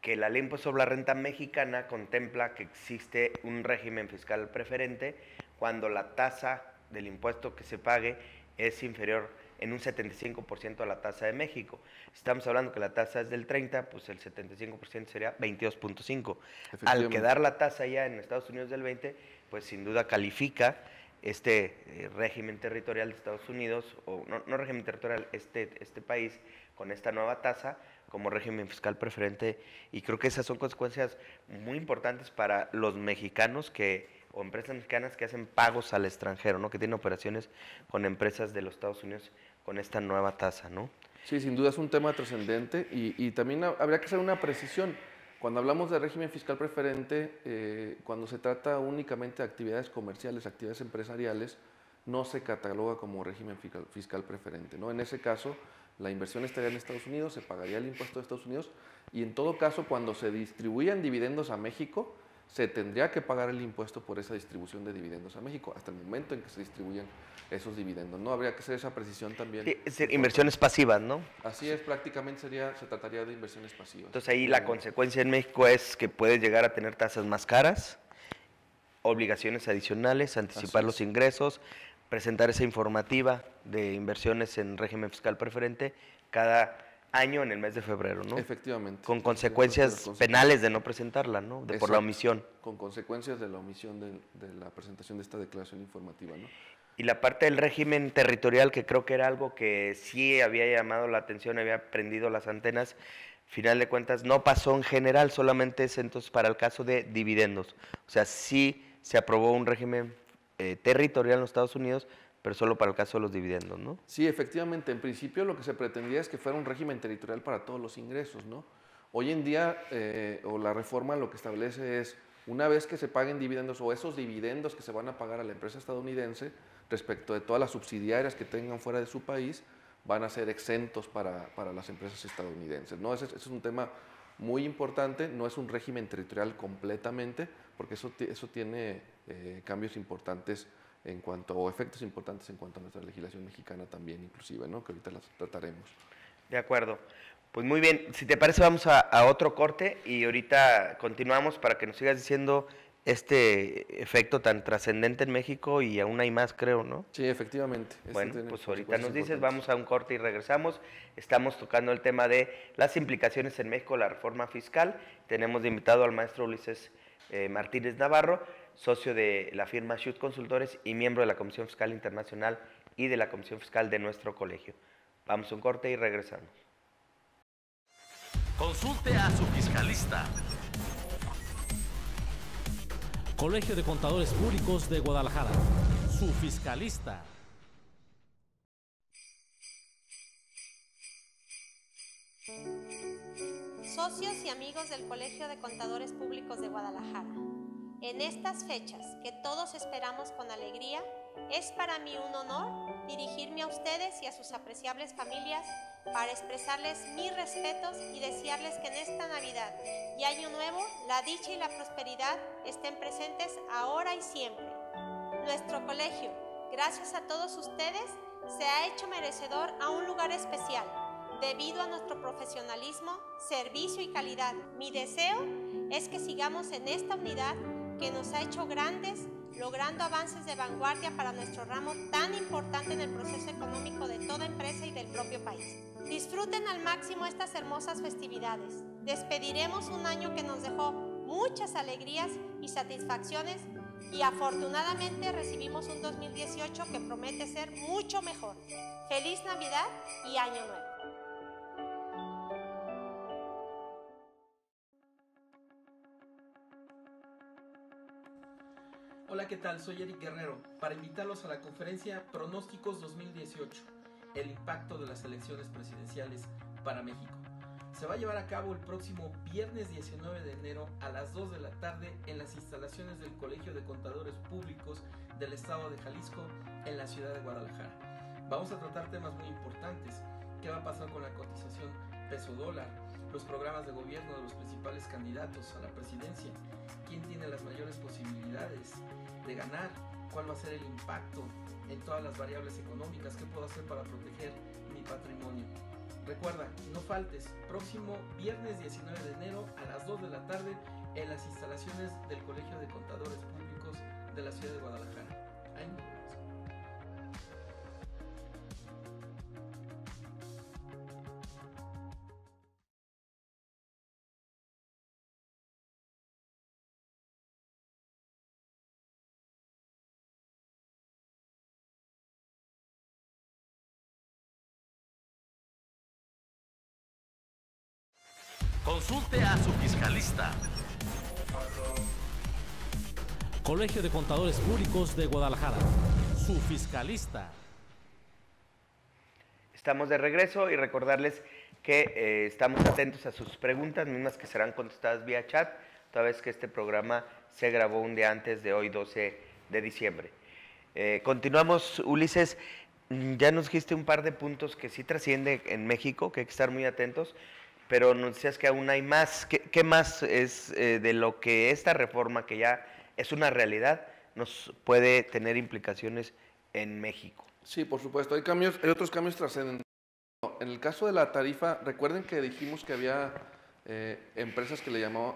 que la Ley de Impuesto sobre la Renta Mexicana contempla que existe un régimen fiscal preferente cuando la tasa del impuesto que se pague es inferior en un 75% a la tasa de México. Estamos hablando que la tasa es del 30%, pues el 75% sería 22.5%. Al quedar la tasa ya en Estados Unidos del 20%, pues sin duda califica este régimen territorial de Estados Unidos, o no régimen territorial, este país con esta nueva tasa como régimen fiscal preferente, y creo que esas son consecuencias muy importantes para los mexicanos o empresas mexicanas que hacen pagos al extranjero, ¿no? Que tienen operaciones con empresas de los Estados Unidos con esta nueva tasa, ¿no? Sí, sin duda es un tema trascendente y también habría que hacer una precisión. Cuando hablamos de régimen fiscal preferente, cuando se trata únicamente de actividades comerciales, actividades empresariales, no se cataloga como régimen fiscal preferente, ¿no? En ese caso, la inversión estaría en Estados Unidos, se pagaría el impuesto de Estados Unidos, y en todo caso, cuando se distribuyan dividendos a México, se tendría que pagar el impuesto por esa distribución de dividendos a México, hasta el momento en que se distribuyen esos dividendos, ¿no? Habría que hacer esa precisión también. Sí, es decir, inversiones pasivas, ¿no? Así es, prácticamente se trataría de inversiones pasivas. Entonces ahí la consecuencia en México es que puedes llegar a tener tasas más caras, obligaciones adicionales, anticipar los ingresos, presentar esa informativa de inversiones en régimen fiscal preferente cada año en el mes de febrero, ¿no? Efectivamente. Con consecuencias penales de no presentarla, ¿no? Por la omisión. Con consecuencias de la omisión de la presentación de esta declaración informativa, ¿no? Y la parte del régimen territorial, que creo que era algo que sí había llamado la atención, había prendido las antenas, final de cuentas no pasó en general, solamente es entonces para el caso de dividendos. O sea, sí se aprobó un régimen territorial en los Estados Unidos, pero solo para el caso de los dividendos, ¿no? Sí, efectivamente. En principio lo que se pretendía es que fuera un régimen territorial para todos los ingresos, ¿no? Hoy en día, o la reforma lo que establece es, una vez que se paguen dividendos o esos dividendos que se van a pagar a la empresa estadounidense, respecto de todas las subsidiarias que tengan fuera de su país, van a ser exentos para las empresas estadounidenses, ¿no? Ese es un tema muy importante, no es un régimen territorial completamente, porque eso tiene cambios importantes o efectos importantes en cuanto a nuestra legislación mexicana también, inclusive, ¿no? Que ahorita las trataremos. De acuerdo. Pues muy bien, si te parece vamos a otro corte y ahorita continuamos para que nos sigas diciendo este efecto tan trascendente en México y aún hay más, creo, ¿no? Sí, efectivamente. Bueno, tiene pues ahorita nos consecuencias dices, importantes. vamos a un corte y regresamos. Estamos tocando el tema de las implicaciones en México de la reforma fiscal. Tenemos de invitado al maestro Ulises Martínez Navarro, socio de la firma Schut Consultores y miembro de la Comisión Fiscal Internacional y de la Comisión Fiscal de nuestro colegio. Vamos a un corte y regresamos. Consulte a su fiscalista. Colegio de Contadores Públicos de Guadalajara, su fiscalista. Socios y amigos del Colegio de Contadores Públicos de Guadalajara, en estas fechas que todos esperamos con alegría, es para mí un honor dirigirme a ustedes y a sus apreciables familias para expresarles mis respetos y desearles que en esta Navidad y Año Nuevo la dicha y la prosperidad estén presentes ahora y siempre. Nuestro colegio, gracias a todos ustedes, se ha hecho merecedor a un lugar especial debido a nuestro profesionalismo, servicio y calidad. Mi deseo es que sigamos en esta unidad que nos ha hecho grandes, logrando avances de vanguardia para nuestro ramo tan importante en el proceso económico de toda empresa y del propio país. Disfruten al máximo estas hermosas festividades. Despediremos un año que nos dejó muchas alegrías y satisfacciones y afortunadamente recibimos un 2018 que promete ser mucho mejor. ¡Feliz Navidad y Año Nuevo! Hola, ¿qué tal? Soy Eric Guerrero para invitarlos a la conferencia Pronósticos 2018, el impacto de las elecciones presidenciales para México. Se va a llevar a cabo el próximo viernes 19 de enero a las 2 de la tarde en las instalaciones del Colegio de Contadores Públicos del Estado de Jalisco en la ciudad de Guadalajara. Vamos a tratar temas muy importantes. ¿Qué va a pasar con la cotización peso-dólar? Los programas de gobierno de los principales candidatos a la presidencia. ¿Quién tiene las mayores posibilidades de ganar? ¿Cuál va a ser el impacto en todas las variables económicas? ¿Qué puedo hacer para proteger mi patrimonio? Recuerda, no faltes, próximo viernes 19 de enero a las 2 de la tarde en las instalaciones del Colegio de Contadores Públicos de la ciudad de Guadalajara. Ahí nos vemos. Consulte a su fiscalista. Colegio de Contadores Públicos de Guadalajara, su fiscalista. Estamos de regreso y recordarles que estamos atentos a sus preguntas, mismas que serán contestadas vía chat, toda vez que este programa se grabó un día antes de hoy, 12 de diciembre. Continuamos, Ulises. Ya nos dijiste un par de puntos que sí trasciende en México, que hay que estar muy atentos, pero nos decías que aún hay más. ¿Qué más es de lo que esta reforma, que ya es una realidad, nos puede tener implicaciones en México? Sí, por supuesto. Hay otros cambios trascendentes. En el caso de la tarifa, recuerden que dijimos que había empresas que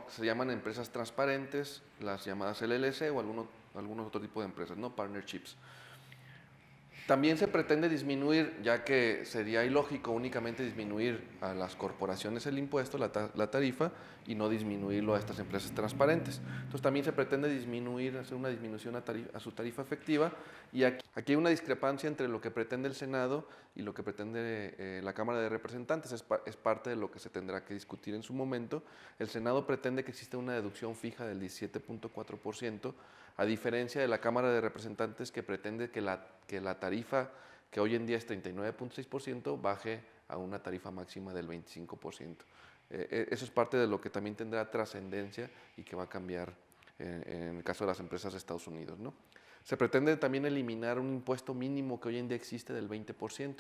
se llaman empresas transparentes, las llamadas LLC o algunos otro tipo de empresas, ¿no? Partnerships. También se pretende disminuir, ya que sería ilógico únicamente disminuir a las corporaciones el impuesto, la tarifa, y no disminuirlo a estas empresas transparentes. Entonces también se pretende hacer una disminución a su tarifa efectiva, y aquí hay una discrepancia entre lo que pretende el Senado y lo que pretende la Cámara de Representantes. Es parte de lo que se tendrá que discutir en su momento. El Senado pretende que exista una deducción fija del 17.4%, a diferencia de la Cámara de Representantes, que pretende que la tarifa, que hoy en día es 39.6%, baje a una tarifa máxima del 25%. Eso es parte de lo que también tendrá trascendencia y que va a cambiar en el caso de las empresas de Estados Unidos, ¿no? Se pretende también eliminar un impuesto mínimo que hoy en día existe del 20%.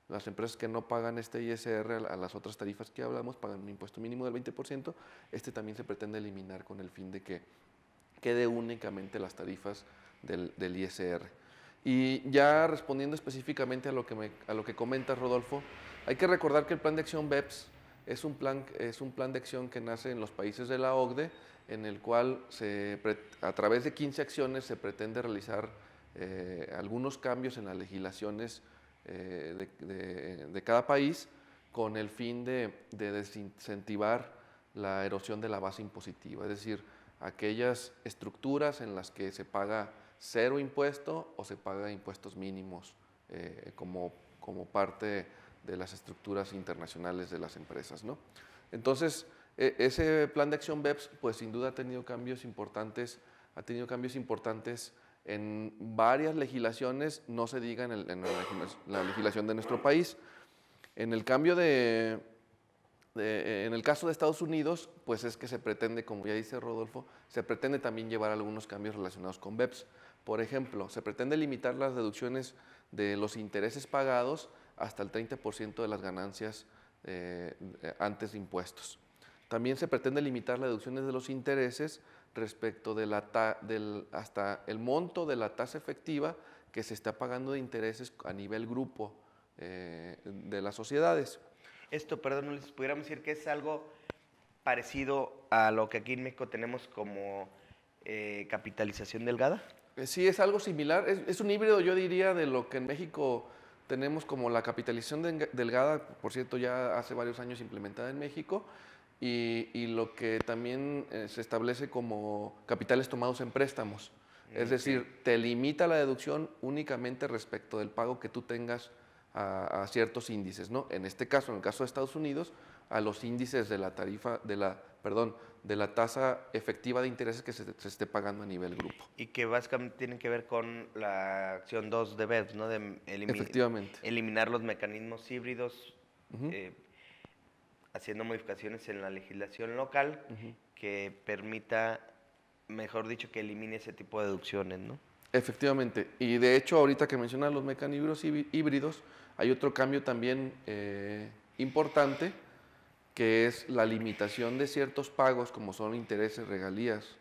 Las empresas que no pagan este ISR a las otras tarifas que hablamos pagan un impuesto mínimo del 20%. Este también se pretende eliminar con el fin de que quede únicamente las tarifas del ISR. Y ya respondiendo específicamente a lo que comenta Rodolfo, hay que recordar que el plan de acción BEPS es un plan de acción que nace en los países de la OCDE, en el cual a través de 15 acciones se pretende realizar algunos cambios en las legislaciones de cada país con el fin de desincentivar la erosión de la base impositiva, es decir, aquellas estructuras en las que se paga cero impuesto o se paga impuestos mínimos como parte de las estructuras internacionales de las empresas, ¿no? Entonces, ese plan de acción BEPS, pues sin duda ha tenido cambios importantes en varias legislaciones, no se diga en la legislación de nuestro país. En el caso de Estados Unidos, pues es que se pretende, como ya dice Rodolfo, se pretende también llevar algunos cambios relacionados con BEPS. Por ejemplo, se pretende limitar las deducciones de los intereses pagados hasta el 30% de las ganancias antes de impuestos. También se pretende limitar las deducciones de los intereses respecto hasta el monto de la tasa efectiva que se está pagando de intereses a nivel grupo de las sociedades. Esto, perdón, les pudiéramos decir que es algo parecido a lo que aquí en México tenemos como capitalización delgada. Sí, es algo similar. Es un híbrido, yo diría, de lo que en México tenemos como la capitalización delgada, por cierto, ya hace varios años implementada en México, y lo que también se establece como capitales tomados en préstamos. Es decir, te limita la deducción únicamente respecto del pago que tú tengas a ciertos índices, ¿no? En este caso, en el caso de Estados Unidos, a los índices de la tasa efectiva de intereses que se esté pagando a nivel grupo. Y que básicamente tienen que ver con la acción 2 de BEPS, ¿no? De Efectivamente. eliminar los mecanismos híbridos, haciendo modificaciones en la legislación local que permita, mejor dicho, que elimine ese tipo de deducciones, ¿no? Efectivamente. Y de hecho, ahorita que mencionas los mecanismos híbridos, hay otro cambio también importante, que es la limitación de ciertos pagos, como son intereses, regalías,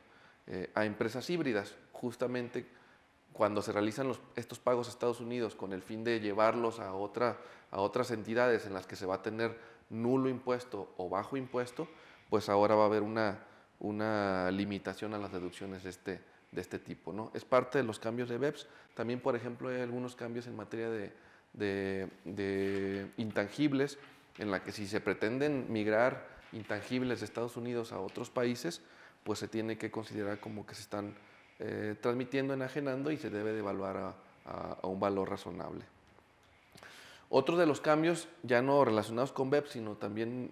a empresas híbridas. Justamente cuando se realizan estos pagos a Estados Unidos con el fin de llevarlos a otras entidades en las que se va a tener nulo impuesto o bajo impuesto, pues ahora va a haber una limitación a las deducciones de este tipo, ¿no? Es parte de los cambios de BEPS. También, por ejemplo, hay algunos cambios en materia de intangibles, en la que si se pretenden migrar intangibles de Estados Unidos a otros países, pues se tiene que considerar como que se están transmitiendo, enajenando, y se debe de evaluar a un valor razonable. Otro de los cambios, ya no relacionados con BEPS, sino también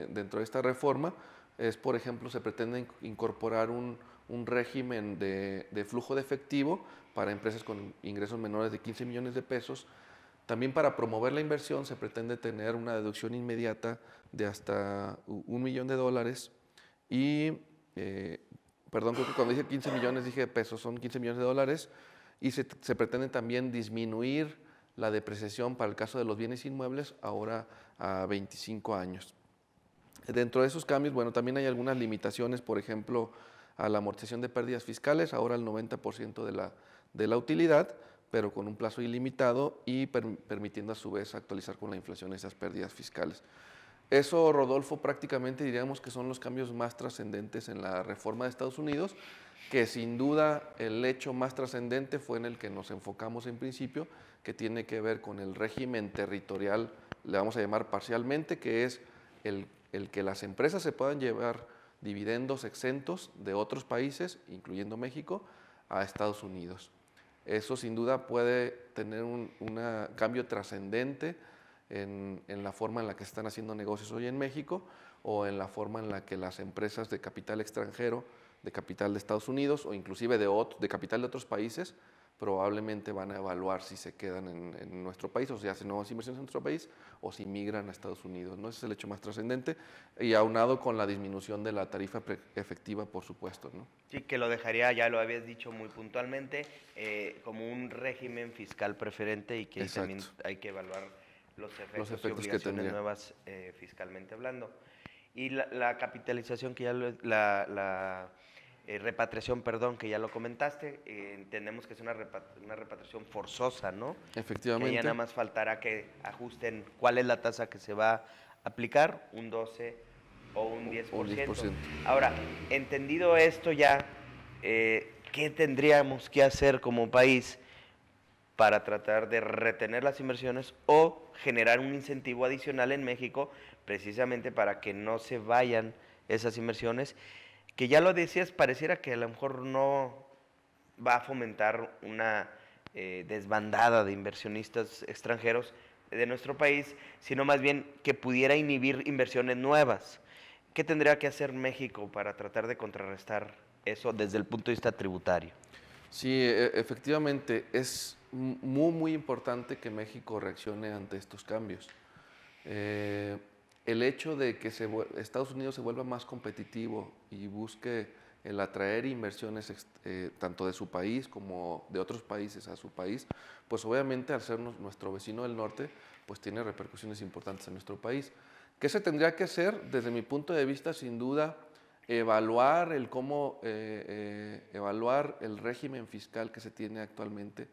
dentro de esta reforma, es, por ejemplo, se pretende incorporar un régimen de flujo de efectivo para empresas con ingresos menores de 15 millones de pesos. También para promover la inversión se pretende tener una deducción inmediata de hasta $1 millón y, perdón, creo que cuando dije 15 millones dije pesos, son 15 millones de dólares, y se pretende también disminuir la depreciación para el caso de los bienes inmuebles ahora a 25 años. Dentro de esos cambios, bueno, también hay algunas limitaciones, por ejemplo, a la amortización de pérdidas fiscales, ahora el 90% de la utilidad, pero con un plazo ilimitado y permitiendo a su vez actualizar con la inflación esas pérdidas fiscales. Eso, Rodolfo, prácticamente diríamos que son los cambios más trascendentes en la reforma de Estados Unidos, que sin duda el hecho más trascendente fue en el que nos enfocamos en principio, que tiene que ver con el régimen territorial, le vamos a llamar parcialmente, que es el que las empresas se puedan llevar dividendos exentos de otros países, incluyendo México, a Estados Unidos. Eso sin duda puede tener un cambio trascendente en la forma en la que se están haciendo negocios hoy en México, o en la forma en la que las empresas de capital extranjero, de capital de Estados Unidos o inclusive de capital de otros países, probablemente van a evaluar si se quedan en nuestro país, o si hacen nuevas inversiones en nuestro país, o si migran a Estados Unidos, ¿no? Ese es el hecho más trascendente, y aunado con la disminución de la tarifa efectiva, por supuesto, ¿no? Sí, que lo dejaría, ya lo habías dicho muy puntualmente, como un régimen fiscal preferente, y que también hay que evaluar los efectos y obligaciones nuevas fiscalmente hablando. Y la capitalización, que ya la repatriación, perdón, que ya lo comentaste, entendemos que es una repatriación forzosa, ¿no? Efectivamente. Que ya nada más faltará que ajusten cuál es la tasa que se va aplicar un 12 o un 10%. O un 10%. Ahora, entendido esto ya, ¿qué tendríamos que hacer como país para tratar de retener las inversiones o generar un incentivo adicional en México precisamente para que no se vayan esas inversiones? Que ya lo decías, pareciera que a lo mejor no va a fomentar una desbandada de inversionistas extranjeros de nuestro país, sino más bien que pudiera inhibir inversiones nuevas. ¿Qué tendría que hacer México para tratar de contrarrestar eso desde el punto de vista tributario? Sí, efectivamente, es muy importante que México reaccione ante estos cambios. El hecho de que Estados Unidos se vuelva más competitivo y busque el atraer inversiones tanto de su país como de otros países a su país, pues obviamente al ser nuestro vecino del norte, pues tiene repercusiones importantes en nuestro país. ¿Qué se tendría que hacer? Desde mi punto de vista, sin duda, evaluar evaluar el régimen fiscal que se tiene actualmente.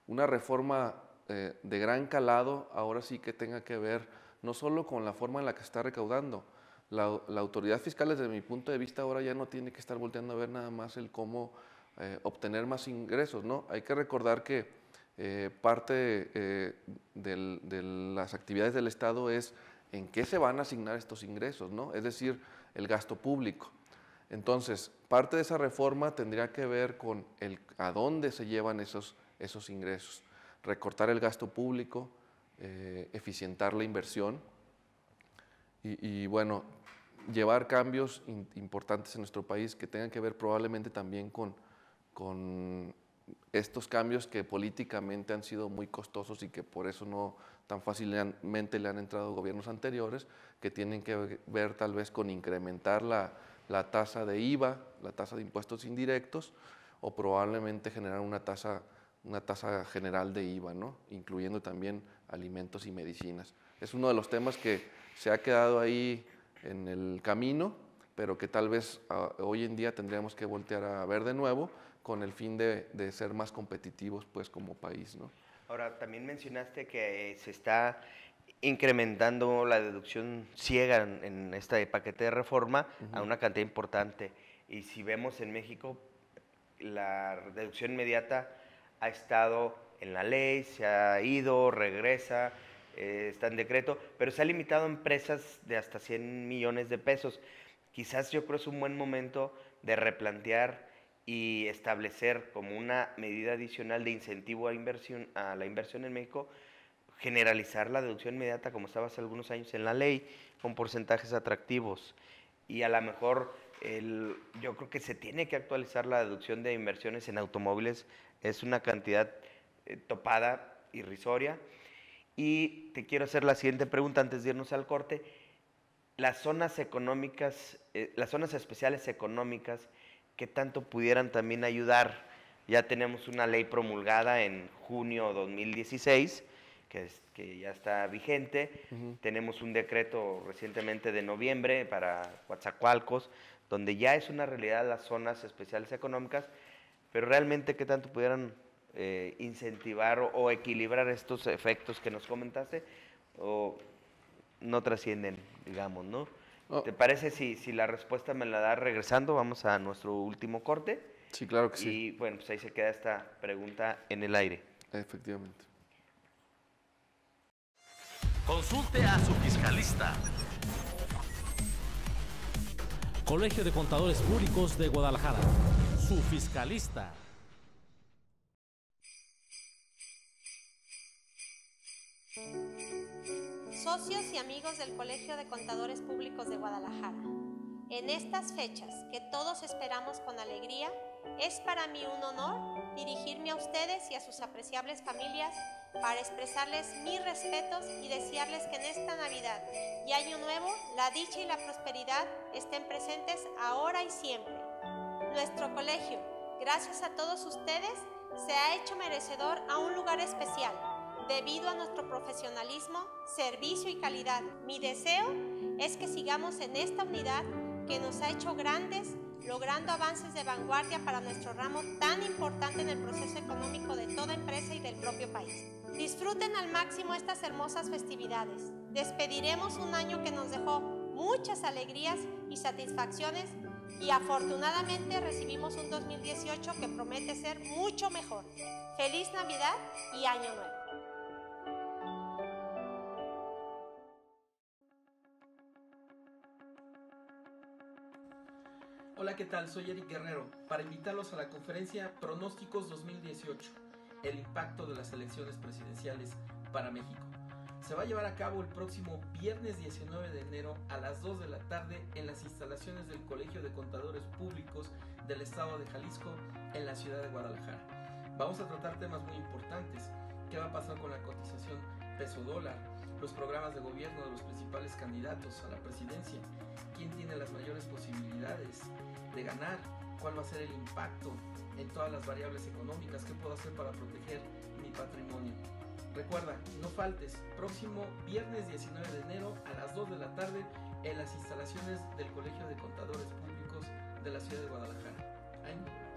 Una reforma de gran calado, ahora sí que tenga que ver no solo con la forma en la que está recaudando. La autoridad fiscal, desde mi punto de vista, ahora ya no tiene que estar volteando a ver nada más el cómo obtener más ingresos, ¿no? Hay que recordar que parte de las actividades del Estado es en qué se van a asignar estos ingresos, ¿no? Es decir, el gasto público. Entonces, parte de esa reforma tendría que ver con a dónde se llevan esos ingresos. Recortar el gasto público, eficientar la inversión y bueno, llevar cambios importantes en nuestro país que tengan que ver probablemente también con estos cambios que políticamente han sido muy costosos y que por eso no tan fácilmente le han entrado gobiernos anteriores, que tienen que ver tal vez con incrementar la tasa de IVA, la tasa de impuestos indirectos, o probablemente generar una tasa general de IVA, ¿no? Incluyendo también alimentos y medicinas. Es uno de los temas que se ha quedado ahí en el camino, pero que tal vez hoy en día tendríamos que voltear a ver de nuevo con el fin de ser más competitivos pues, como país, ¿no? Ahora, también mencionaste que se está incrementando la deducción ciega en este paquete de reforma a una cantidad importante. Y si vemos en México, la deducción inmediata ha estado en la ley, se ha ido, regresa, está en decreto, pero se ha limitado a empresas de hasta 100 millones de pesos. Quizás yo creo que es un buen momento de replantear y establecer como una medida adicional de incentivo a la inversión en México, generalizar la deducción inmediata como estaba hace algunos años en la ley, con porcentajes atractivos. Y a lo mejor yo creo que se tiene que actualizar la deducción de inversiones en automóviles, es una cantidad topada, irrisoria. Y te quiero hacer la siguiente pregunta antes de irnos al corte. Las zonas económicas, las zonas especiales económicas, ¿qué tanto pudieran también ayudar? Ya tenemos una ley promulgada en junio de 2016, que ya está vigente. Tenemos un decreto recientemente de noviembre para Coatzacoalcos, donde ya es una realidad las zonas especiales económicas, pero realmente ¿qué tanto pudieran incentivar o equilibrar estos efectos que nos comentaste? ¿O no trascienden, digamos, no? ¿Te parece si la respuesta me la da regresando? Vamos a nuestro último corte. Sí, claro que sí. Y bueno, pues ahí se queda esta pregunta en el aire. Efectivamente. Consulte a su fiscalista. Colegio de Contadores Públicos de Guadalajara. Su fiscalista. Socios y amigos del Colegio de Contadores Públicos de Guadalajara, en estas fechas que todos esperamos con alegría, es para mí un honor dirigirme a ustedes y a sus apreciables familias para expresarles mis respetos y desearles que en esta Navidad y Año Nuevo la dicha y la prosperidad estén presentes ahora y siempre. Nuestro colegio, gracias a todos ustedes, se ha hecho merecedor a un lugar especial debido a nuestro profesionalismo, servicio y calidad. Mi deseo es que sigamos en esta unidad que nos ha hecho grandes, logrando avances de vanguardia para nuestro ramo tan importante en el proceso económico de toda empresa y del propio país. Disfruten al máximo estas hermosas festividades. Despediremos un año que nos dejó muchas alegrías y satisfacciones y afortunadamente recibimos un 2018 que promete ser mucho mejor. ¡Feliz Navidad y Año Nuevo! Hola, ¿qué tal? Soy Eric Guerrero para invitarlos a la conferencia Pronósticos 2018, el impacto de las elecciones presidenciales para México. Se va a llevar a cabo el próximo viernes 19 de enero a las 2 de la tarde en las instalaciones del Colegio de Contadores Públicos del Estado de Jalisco en la ciudad de Guadalajara. Vamos a tratar temas muy importantes. ¿Qué va a pasar con la cotización peso-dólar? Los programas de gobierno de los principales candidatos a la presidencia. ¿Quién tiene las mayores posibilidades de ganar? ¿Cuál va a ser el impacto en todas las variables económicas? ¿Qué puedo hacer para proteger mi patrimonio? Recuerda, no faltes, próximo viernes 19 de enero a las 2 de la tarde en las instalaciones del Colegio de Contadores Públicos de la ciudad de Guadalajara. Ahí nos vemos.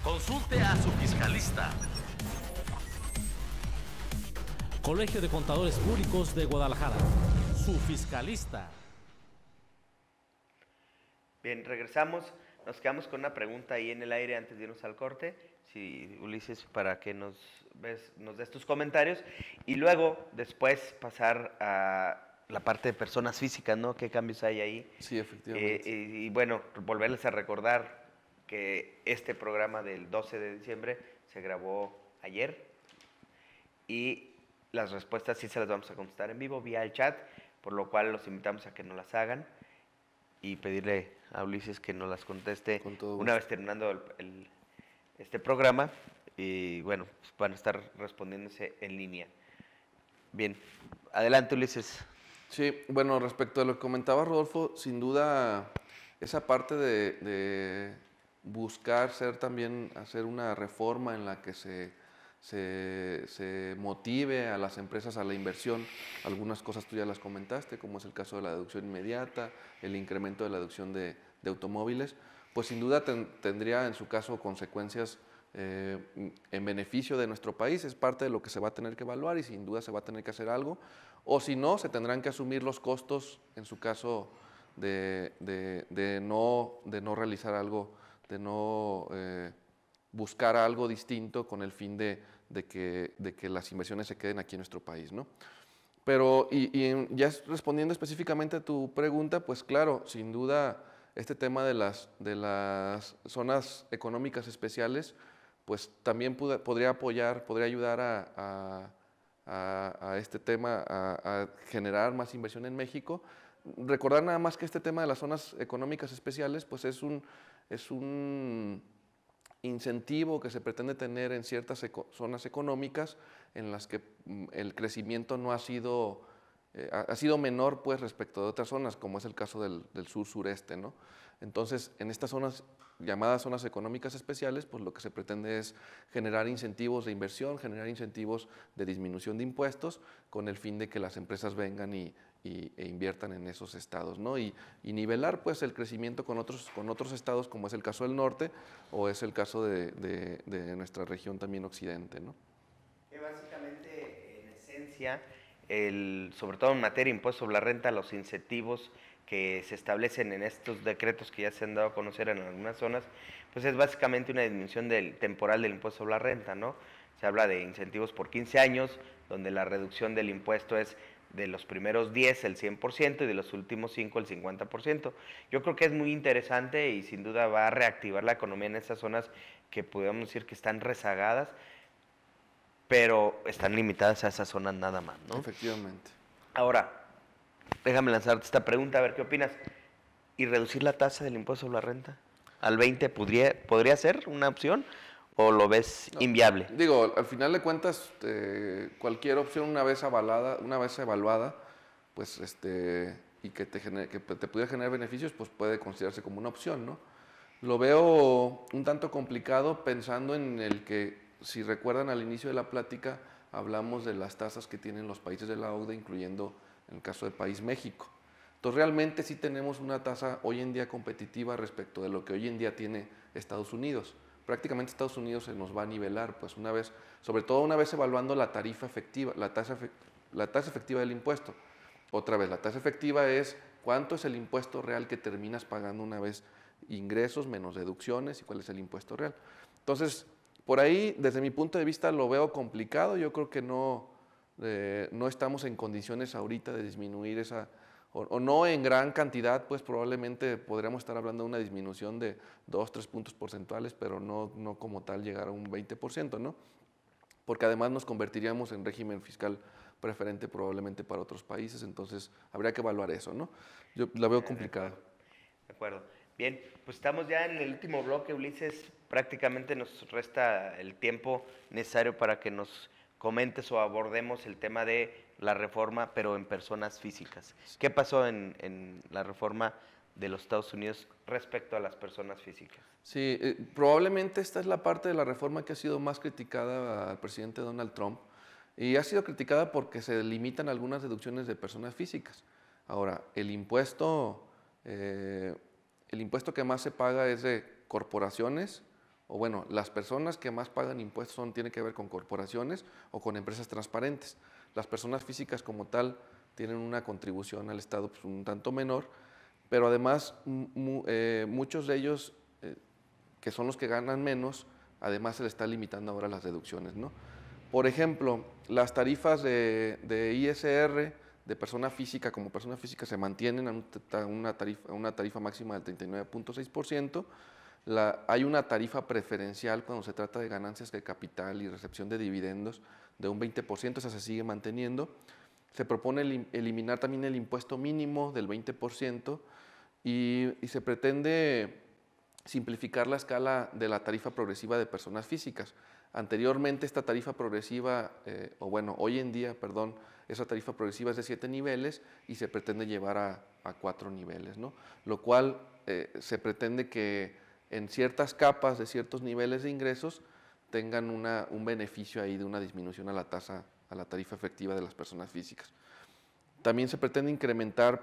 Consulte a su fiscalista. Colegio de Contadores Públicos de Guadalajara, su fiscalista. Bien, regresamos. Nos quedamos con una pregunta ahí en el aire antes de irnos al corte. Si, Ulises, para que nos des tus comentarios. Y luego, después, pasar a la parte de personas físicas, ¿no? ¿Qué cambios hay ahí? Sí, efectivamente. Y bueno, volverles a recordar que este programa del 12 de diciembre se grabó ayer y las respuestas sí se las vamos a contestar en vivo vía el chat, por lo cual los invitamos a que nos las hagan y pedirle a Ulises que nos las conteste una vez terminando este programa y bueno, pues van a estar respondiéndose en línea. Bien, adelante Ulises. Sí, bueno, respecto a lo que comentaba Rodolfo, sin duda esa parte de buscar hacer una reforma en la que se motive a las empresas a la inversión. Algunas cosas tú ya las comentaste, como es el caso de la deducción inmediata, el incremento de la deducción de automóviles, pues sin duda tendría en su caso consecuencias en beneficio de nuestro país. Es parte de lo que se va a tener que evaluar y sin duda se va a tener que hacer algo, o si no, se tendrán que asumir los costos en su caso de no realizar algo, de no buscar algo distinto con el fin de que las inversiones se queden aquí en nuestro país, ¿no? Pero, ya respondiendo específicamente a tu pregunta, pues claro, sin duda, este tema de las zonas económicas especiales, pues también podría ayudar a este tema, a generar más inversión en México. Recordar nada más que este tema de las zonas económicas especiales, pues es un incentivo que se pretende tener en ciertas zonas económicas en las que el crecimiento no ha sido menor pues respecto de otras zonas, como es el caso del sur-sureste, ¿no? Entonces, en estas zonas llamadas zonas económicas especiales, pues lo que se pretende es generar incentivos de inversión, generar incentivos de disminución de impuestos, con el fin de que las empresas vengan e inviertan en esos estados, ¿no? Y nivelar pues el crecimiento con otros estados, como es el caso del norte o es el caso de nuestra región también occidente, ¿no? Que básicamente, en esencia, sobre todo en materia de impuesto sobre la renta, los incentivos que se establecen en estos decretos que ya se han dado a conocer en algunas zonas, pues es básicamente una disminución temporal del impuesto sobre la renta, ¿no? Se habla de incentivos por 15 años, donde la reducción del impuesto es de los primeros 10 el 100% y de los últimos 5 el 50%. Yo creo que es muy interesante y sin duda va a reactivar la economía en esas zonas que podemos decir que están rezagadas, pero están limitadas a esas zonas nada más, ¿no? Efectivamente. Ahora, déjame lanzarte esta pregunta, a ver qué opinas. ¿Y reducir la tasa del impuesto sobre la renta al 20% podría ser una opción? ¿O lo ves inviable? Digo, al final de cuentas, cualquier opción una vez evaluada, pues y que te pudiera generar beneficios, pues puede considerarse como una opción, ¿no? Lo veo un tanto complicado pensando en el que, si recuerdan al inicio de la plática, hablamos de las tasas que tienen los países de la OCDE, incluyendo en el caso del país México. Entonces realmente sí tenemos una tasa hoy en día competitiva respecto de lo que hoy en día tiene Estados Unidos. Prácticamente Estados Unidos se nos va a nivelar, pues una vez, sobre todo una vez evaluando la tarifa efectiva, la tasa efectiva del impuesto. Otra vez, la tasa efectiva es cuánto es el impuesto real que terminas pagando una vez ingresos menos deducciones y cuál es el impuesto real. Entonces, por ahí, desde mi punto de vista, lo veo complicado. Yo creo que no estamos en condiciones ahorita de disminuir esa, o no en gran cantidad, pues probablemente podríamos estar hablando de una disminución de 2-3 puntos porcentuales, pero no como tal llegar a un 20%, ¿no? Porque además nos convertiríamos en régimen fiscal preferente probablemente para otros países, entonces habría que evaluar eso, ¿no? Yo la veo complicada. De acuerdo. Bien, pues estamos ya en el último bloque, Ulises. Prácticamente nos resta el tiempo necesario para que nos comentes o abordemos el tema de la reforma, pero en personas físicas. ¿Qué pasó en la reforma de los Estados Unidos respecto a las personas físicas? Sí, probablemente esta es la parte de la reforma que ha sido más criticada al presidente Donald Trump, y ha sido criticada porque se limitan algunas deducciones de personas físicas. Ahora, el impuesto que más se paga es de corporaciones, o bueno, las personas que más pagan impuestos tienen que ver con corporaciones o con empresas transparentes. Las personas físicas como tal tienen una contribución al Estado pues, un tanto menor, pero además muchos de ellos, que son los que ganan menos, además se les está limitando ahora las deducciones, ¿no? Por ejemplo, las tarifas de ISR de persona física como persona física se mantienen a una tarifa máxima del 39.6%. Hay una tarifa preferencial cuando se trata de ganancias de capital y recepción de dividendos de un 20%, esa se sigue manteniendo. Se propone eliminar también el impuesto mínimo del 20% y se pretende simplificar la escala de la tarifa progresiva de personas físicas. Anteriormente esta tarifa progresiva, hoy en día, perdón, esa tarifa progresiva es de 7 niveles y se pretende llevar a 4 niveles, ¿no? Lo cual se pretende que en ciertas capas de ciertos niveles de ingresos tengan un beneficio ahí de una disminución a la tarifa efectiva de las personas físicas. También se pretende incrementar,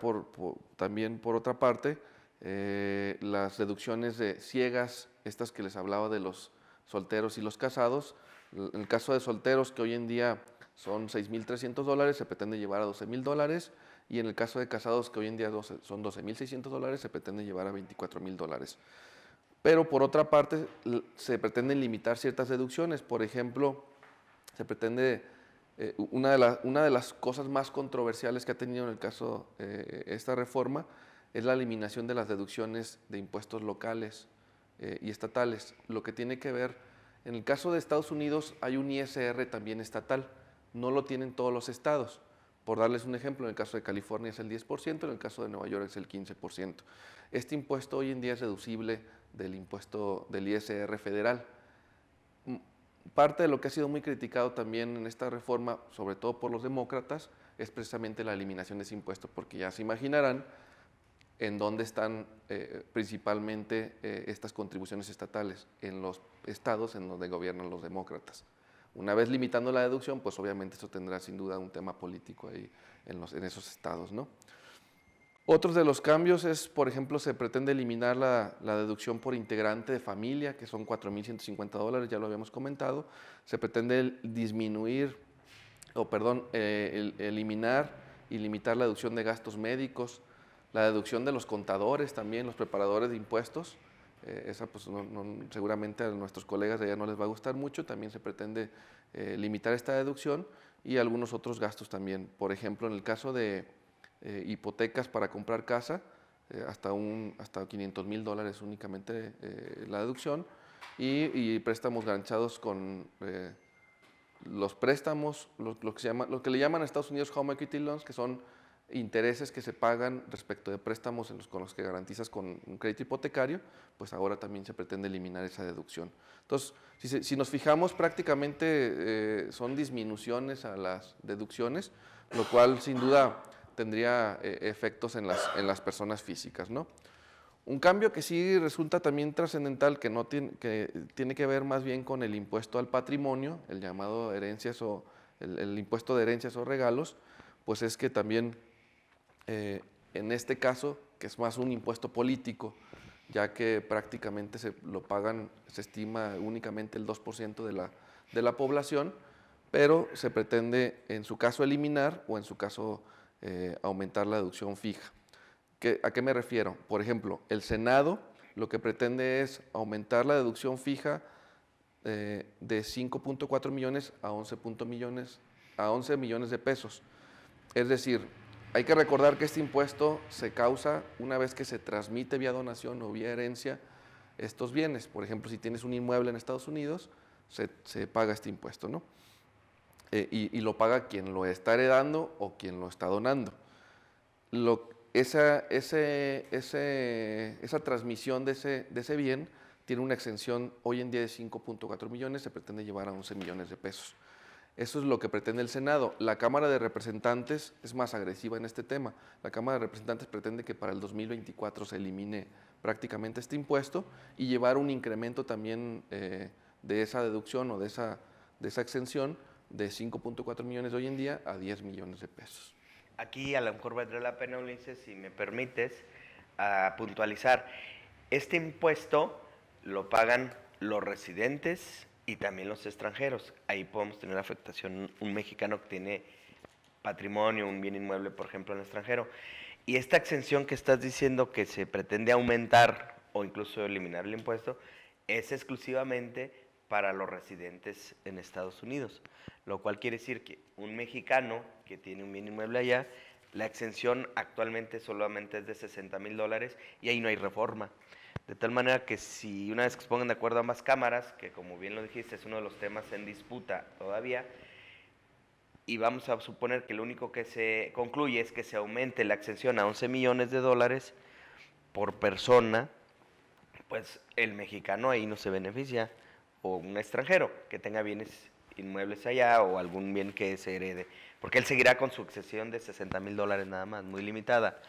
también por otra parte, las deducciones de ciegas, estas que les hablaba de los solteros y los casados. En el caso de solteros, que hoy en día son $6,300, se pretende llevar a $12,000, y en el caso de casados, que hoy en día son $12,600, se pretende llevar a $24,000. Pero por otra parte, se pretenden limitar ciertas deducciones. Por ejemplo, se pretende, una de las cosas más controversiales que ha tenido en el caso esta reforma es la eliminación de las deducciones de impuestos locales y estatales. Lo que tiene que ver, en el caso de Estados Unidos hay un ISR también estatal, no lo tienen todos los estados. Por darles un ejemplo, en el caso de California es el 10%, en el caso de Nueva York es el 15%. Este impuesto hoy en día es deducible del impuesto del ISR federal. Parte de lo que ha sido muy criticado también en esta reforma, sobre todo por los demócratas, es precisamente la eliminación de ese impuesto, porque ya se imaginarán en dónde están principalmente estas contribuciones estatales, en los estados en donde gobiernan los demócratas. Una vez limitando la deducción, pues obviamente eso tendrá sin duda un tema político ahí en esos estados, ¿no? Otros de los cambios es, por ejemplo, se pretende eliminar la deducción por integrante de familia, que son $4,150, ya lo habíamos comentado. Se pretende eliminar y limitar la deducción de gastos médicos, la deducción de los contadores también, los preparadores de impuestos. Esa pues seguramente a nuestros colegas de allá no les va a gustar mucho. También se pretende limitar esta deducción y algunos otros gastos también. Por ejemplo, en el caso de hipotecas para comprar casa, hasta $500,000 únicamente la deducción, y préstamos garantizados con los préstamos, lo que le llaman en Estados Unidos home equity loans, que son intereses que se pagan respecto de préstamos con los que garantizas con un crédito hipotecario, pues ahora también se pretende eliminar esa deducción. Entonces, si nos fijamos, prácticamente son disminuciones a las deducciones, lo cual sin duda tendría efectos en las personas físicas, ¿no? Un cambio que sí resulta también trascendental, que tiene que ver más bien con el impuesto al patrimonio, el llamado herencias o el impuesto de herencias o regalos, pues es que también en este caso, que es más un impuesto político, ya que prácticamente se estima únicamente el 2% de la población, pero se pretende en su caso eliminar o en su caso aumentar la deducción fija. ¿A qué me refiero? Por ejemplo, el Senado lo que pretende es aumentar la deducción fija de 5.4 millones a 11 millones de pesos. Es decir, hay que recordar que este impuesto se causa una vez que se transmite vía donación o vía herencia estos bienes. Por ejemplo, si tienes un inmueble en Estados Unidos, se paga este impuesto, ¿no? Y lo paga quien lo está heredando o quien lo está donando. Esa transmisión de ese bien tiene una exención hoy en día de 5.4 millones, se pretende llevar a 11 millones de pesos. Eso es lo que pretende el Senado. La Cámara de Representantes es más agresiva en este tema. La Cámara de Representantes pretende que para el 2024 se elimine prácticamente este impuesto y llevar un incremento también de esa deducción o de esa exención de 5.4 millones de hoy en día a 10 millones de pesos. Aquí a lo mejor valdría la pena, Ulises, si me permites, puntualizar. Este impuesto lo pagan los residentes y también los extranjeros. Ahí podemos tener afectación un mexicano que tiene patrimonio, un bien inmueble, por ejemplo, en el extranjero. Y esta exención que estás diciendo que se pretende aumentar o incluso eliminar el impuesto es exclusivamente para los residentes en Estados Unidos, lo cual quiere decir que un mexicano que tiene un bien inmueble allá, la exención actualmente solamente es de $60,000 y ahí no hay reforma. De tal manera que si una vez que se pongan de acuerdo ambas cámaras, que como bien lo dijiste es uno de los temas en disputa todavía, y vamos a suponer que lo único que se concluye es que se aumente la exención a $11 millones por persona, pues el mexicano ahí no se beneficia, o un extranjero que tenga bienes inmuebles allá o algún bien que se herede, porque él seguirá con su exención de $60,000 nada más, muy limitada.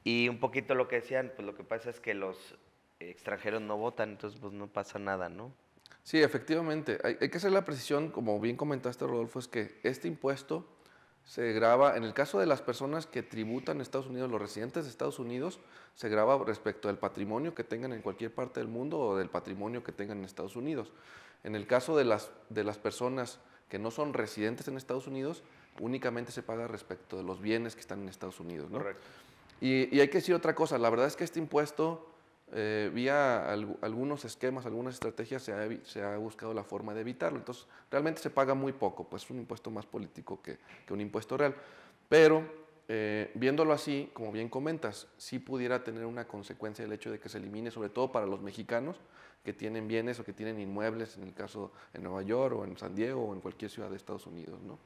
Y un poquito lo que decían, pues lo que pasa es que los extranjeros no votan, entonces pues no pasa nada, ¿no? Sí, efectivamente. Hay que hacer la precisión, como bien comentaste, Rodolfo, es que este impuesto se grava, en el caso de las personas que tributan en Estados Unidos, los residentes de Estados Unidos, se grava respecto del patrimonio que tengan en cualquier parte del mundo o del patrimonio que tengan en Estados Unidos. En el caso de las personas que no son residentes en Estados Unidos, únicamente se paga respecto de los bienes que están en Estados Unidos, ¿no? Correcto. Y hay que decir otra cosa, la verdad es que este impuesto, vía algunos esquemas, algunas estrategias, se ha buscado la forma de evitarlo. Entonces, realmente se paga muy poco, pues es un impuesto más político que un impuesto real. Pero, viéndolo así, como bien comentas, sí pudiera tener una consecuencia el hecho de que se elimine, sobre todo para los mexicanos que tienen bienes o que tienen inmuebles, en el caso en Nueva York o en San Diego o en cualquier ciudad de Estados Unidos, ¿no?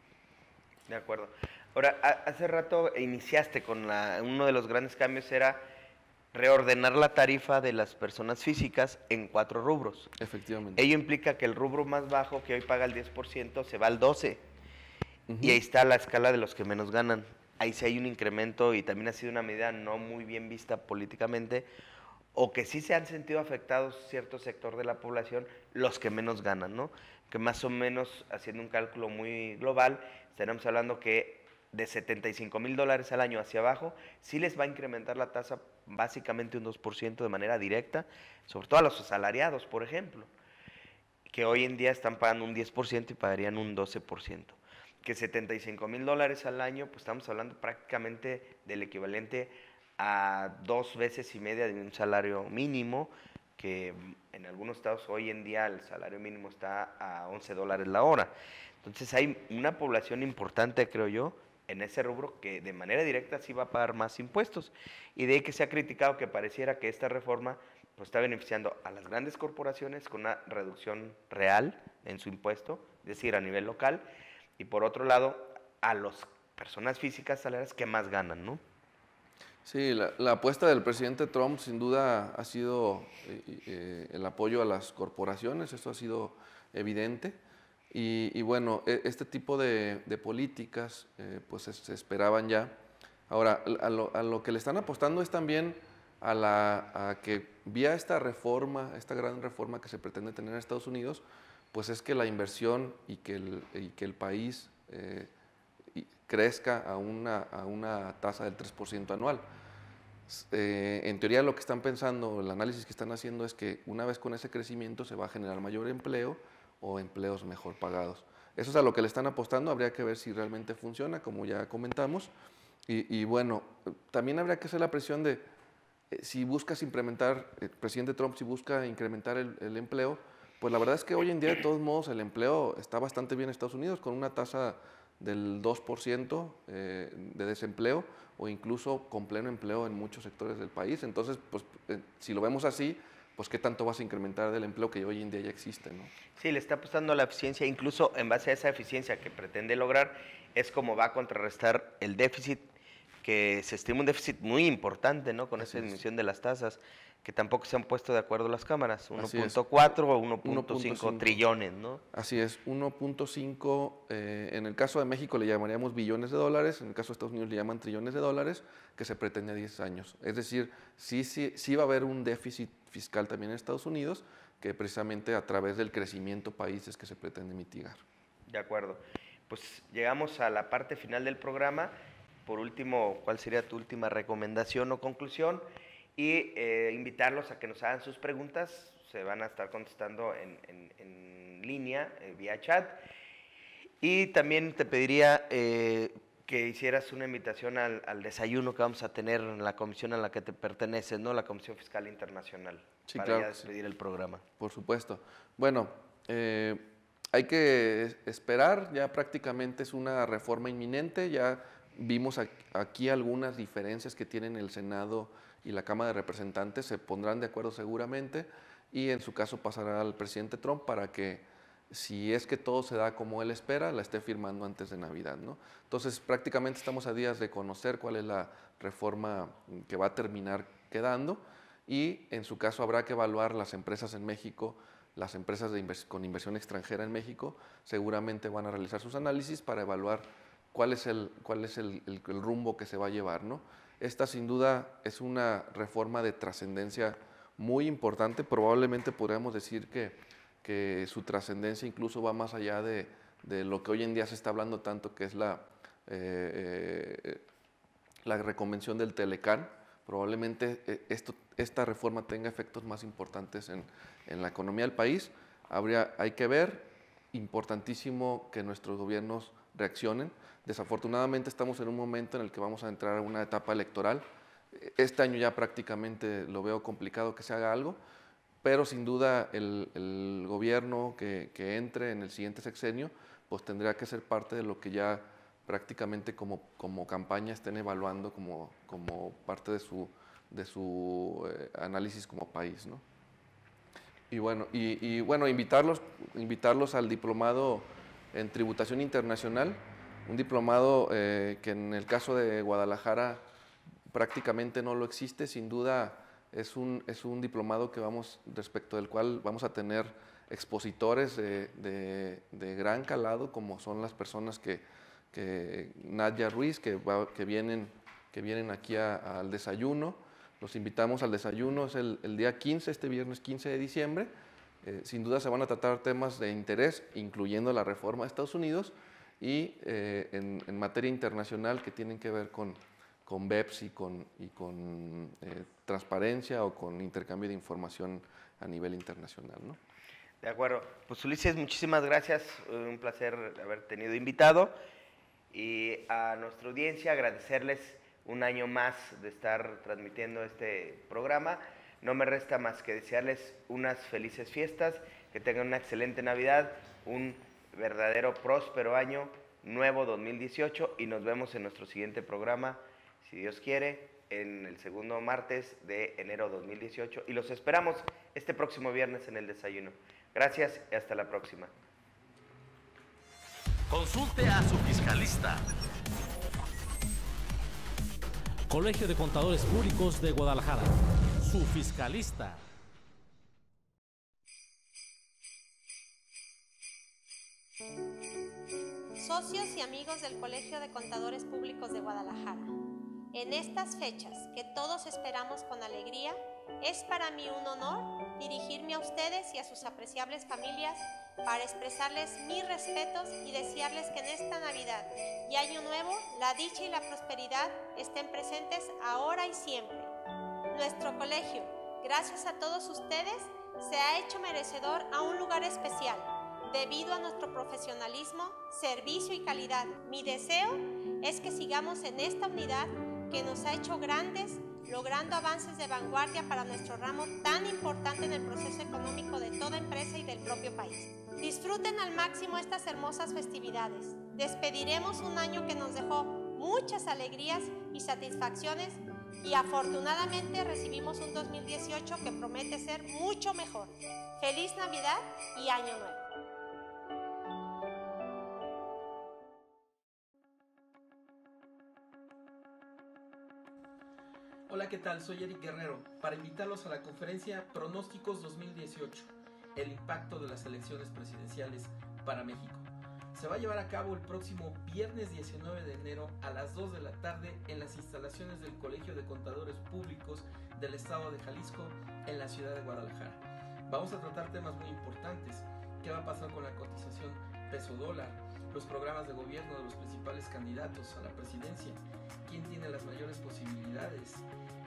De acuerdo. Ahora, hace rato iniciaste con uno de los grandes cambios era reordenar la tarifa de las personas físicas en 4 rubros. Efectivamente. Ello implica que el rubro más bajo, que hoy paga el 10%, se va al 12%. Uh-huh. Y ahí está la escala de los que menos ganan. Ahí sí hay un incremento y también ha sido una medida no muy bien vista políticamente, o que sí se han sentido afectados cierto sector de la población, los que menos ganan, ¿no? Que más o menos, haciendo un cálculo muy global, estaremos hablando que de $75,000 al año hacia abajo, sí les va a incrementar la tasa básicamente un 2% de manera directa, sobre todo a los asalariados, por ejemplo, que hoy en día están pagando un 10% y pagarían un 12%. Que $75,000 al año, pues estamos hablando prácticamente del equivalente a 2,5 veces de un salario mínimo, que en algunos estados hoy en día el salario mínimo está a $11 la hora. Entonces hay una población importante, creo yo, en ese rubro que de manera directa sí va a pagar más impuestos. Y de ahí que se ha criticado que pareciera que esta reforma pues, está beneficiando a las grandes corporaciones con una reducción real en su impuesto, es decir, a nivel local, y por otro lado, a los personas físicas salariadas que más ganan, ¿no? Sí, la apuesta del presidente Trump sin duda ha sido el apoyo a las corporaciones, eso ha sido evidente. Y bueno, este tipo de políticas pues se esperaban ya. Ahora, a lo que le están apostando es también a que vía esta reforma, esta gran reforma que se pretende tener en Estados Unidos, pues es que la inversión y que el país crezca a una tasa del 3% anual. En teoría lo que están pensando, el análisis que están haciendo es que una vez con ese crecimiento se va a generar mayor empleo o empleos mejor pagados. Eso es a lo que le están apostando, habría que ver si realmente funciona, como ya comentamos. Y bueno, también habría que hacer la presión de si buscas implementar, el presidente Trump si busca incrementar el empleo, pues la verdad es que hoy en día de todos modos el empleo está bastante bien en Estados Unidos, con una tasa del 2% de desempleo o incluso con pleno empleo en muchos sectores del país. Entonces, pues si lo vemos así, pues qué tanto vas a incrementar del empleo que hoy en día ya existe, ¿no? Sí, le está apostando a la eficiencia, incluso en base a esa eficiencia que pretende lograr, es como va a contrarrestar el déficit, que se estima un déficit muy importante, ¿no? Con esa disminución de las tasas, que tampoco se han puesto de acuerdo las cámaras, 1.4 o 1.5 trillones, ¿no? Así es, 1.5, en el caso de México le llamaríamos billones de dólares, en el caso de Estados Unidos le llaman trillones de dólares, que se pretende a 10 años. Es decir, sí va a haber un déficit fiscal también en Estados Unidos, que precisamente a través del crecimiento países que se pretende mitigar. De acuerdo. Pues llegamos a la parte final del programa. Por último, ¿cuál sería tu última recomendación o conclusión? Y invitarlos a que nos hagan sus preguntas. Se van a estar contestando en línea, vía chat. Y también te pediría que hicieras una invitación al desayuno que vamos a tener en la comisión a la que te perteneces, ¿no? La Comisión Fiscal Internacional. Sí, para claro, ya despedir el programa. Por supuesto. Bueno, hay que esperar, ya prácticamente es una reforma inminente, ya vimos aquí algunas diferencias que tienen el Senado y la Cámara de Representantes, se pondrán de acuerdo seguramente y en su caso pasará al presidente Trump para que, si es que todo se da como él espera, la esté firmando antes de Navidad, ¿no? Entonces prácticamente estamos a días de conocer cuál es la reforma que va a terminar quedando y en su caso habrá que evaluar las empresas en México, las empresas con inversión extranjera en México seguramente van a realizar sus análisis para evaluar cuál es el rumbo que se va a llevar, ¿no? Esta sin duda es una reforma de trascendencia muy importante, probablemente podríamos decir que su trascendencia incluso va más allá de lo que hoy en día se está hablando tanto, que es la reconvención del Telecán. Probablemente esta reforma tenga efectos más importantes en la economía del país. Hay que ver, importantísimo que nuestros gobiernos reaccionen. Desafortunadamente estamos en un momento en el que vamos a entrar a una etapa electoral. Este año ya prácticamente lo veo complicado que se haga algo, pero sin duda el gobierno que entre en el siguiente sexenio pues tendrá que ser parte de lo que ya prácticamente como campaña estén evaluando como parte de su análisis como país, ¿no? Y bueno, invitarlos al diplomado en tributación internacional, un diplomado que en el caso de Guadalajara prácticamente no lo existe. Sin duda es un diplomado respecto del cual vamos a tener expositores de gran calado, como son las personas que Nadia Ruiz, que vienen aquí al desayuno. Los invitamos al desayuno, es el día 15, este viernes 15 de diciembre. Sin duda se van a tratar temas de interés, incluyendo la reforma de Estados Unidos y en materia internacional que tienen que ver con BEPS y con transparencia o con intercambio de información a nivel internacional, ¿no? De acuerdo. Pues Ulises, muchísimas gracias. Un placer haber tenido invitado. Y a nuestra audiencia agradecerles un año más de estar transmitiendo este programa. No me resta más que desearles unas felices fiestas, que tengan una excelente Navidad, un verdadero próspero año nuevo 2018 y nos vemos en nuestro siguiente programa, si Dios quiere, en el segundo martes de enero 2018 y los esperamos este próximo viernes en el desayuno. Gracias y hasta la próxima. Consulte a su fiscalista. Colegio de Contadores Públicos de Guadalajara. Su fiscalista. Socios y amigos del Colegio de Contadores Públicos de Guadalajara, en estas fechas que todos esperamos con alegría, es para mí un honor dirigirme a ustedes y a sus apreciables familias para expresarles mis respetos y desearles que en esta Navidad y Año Nuevo la dicha y la prosperidad estén presentes ahora y siempre. Nuestro colegio, gracias a todos ustedes, se ha hecho merecedor a un lugar especial debido a nuestro profesionalismo, servicio y calidad. Mi deseo es que sigamos en esta unidad que nos ha hecho grandes, logrando avances de vanguardia para nuestro ramo tan importante en el proceso económico de toda empresa y del propio país. Disfruten al máximo estas hermosas festividades. Despediremos un año que nos dejó muchas alegrías y satisfacciones y afortunadamente recibimos un 2018 que promete ser mucho mejor. ¡Feliz Navidad y Año Nuevo! Hola, ¿qué tal? Soy Eric Guerrero para invitarlos a la conferencia Pronósticos 2018, el impacto de las elecciones presidenciales para México. Se va a llevar a cabo el próximo viernes 19 de enero a las 2 de la tarde en las instalaciones del Colegio de Contadores Públicos del Estado de Jalisco en la ciudad de Guadalajara. Vamos a tratar temas muy importantes. ¿Qué va a pasar con la cotización peso-dólar? Los programas de gobierno de los principales candidatos a la presidencia. ¿Quién tiene las mayores posibilidades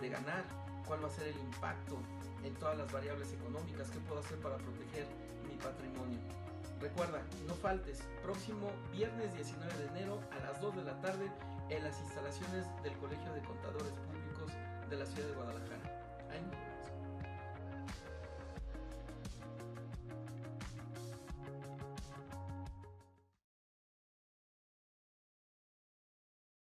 de ganar? ¿Cuál va a ser el impacto en todas las variables económicas? ¿Qué puedo hacer para proteger mi patrimonio? Recuerda, no faltes, próximo viernes 19 de enero a las 2 de la tarde en las instalaciones del Colegio de Contadores Públicos de la ciudad de Guadalajara.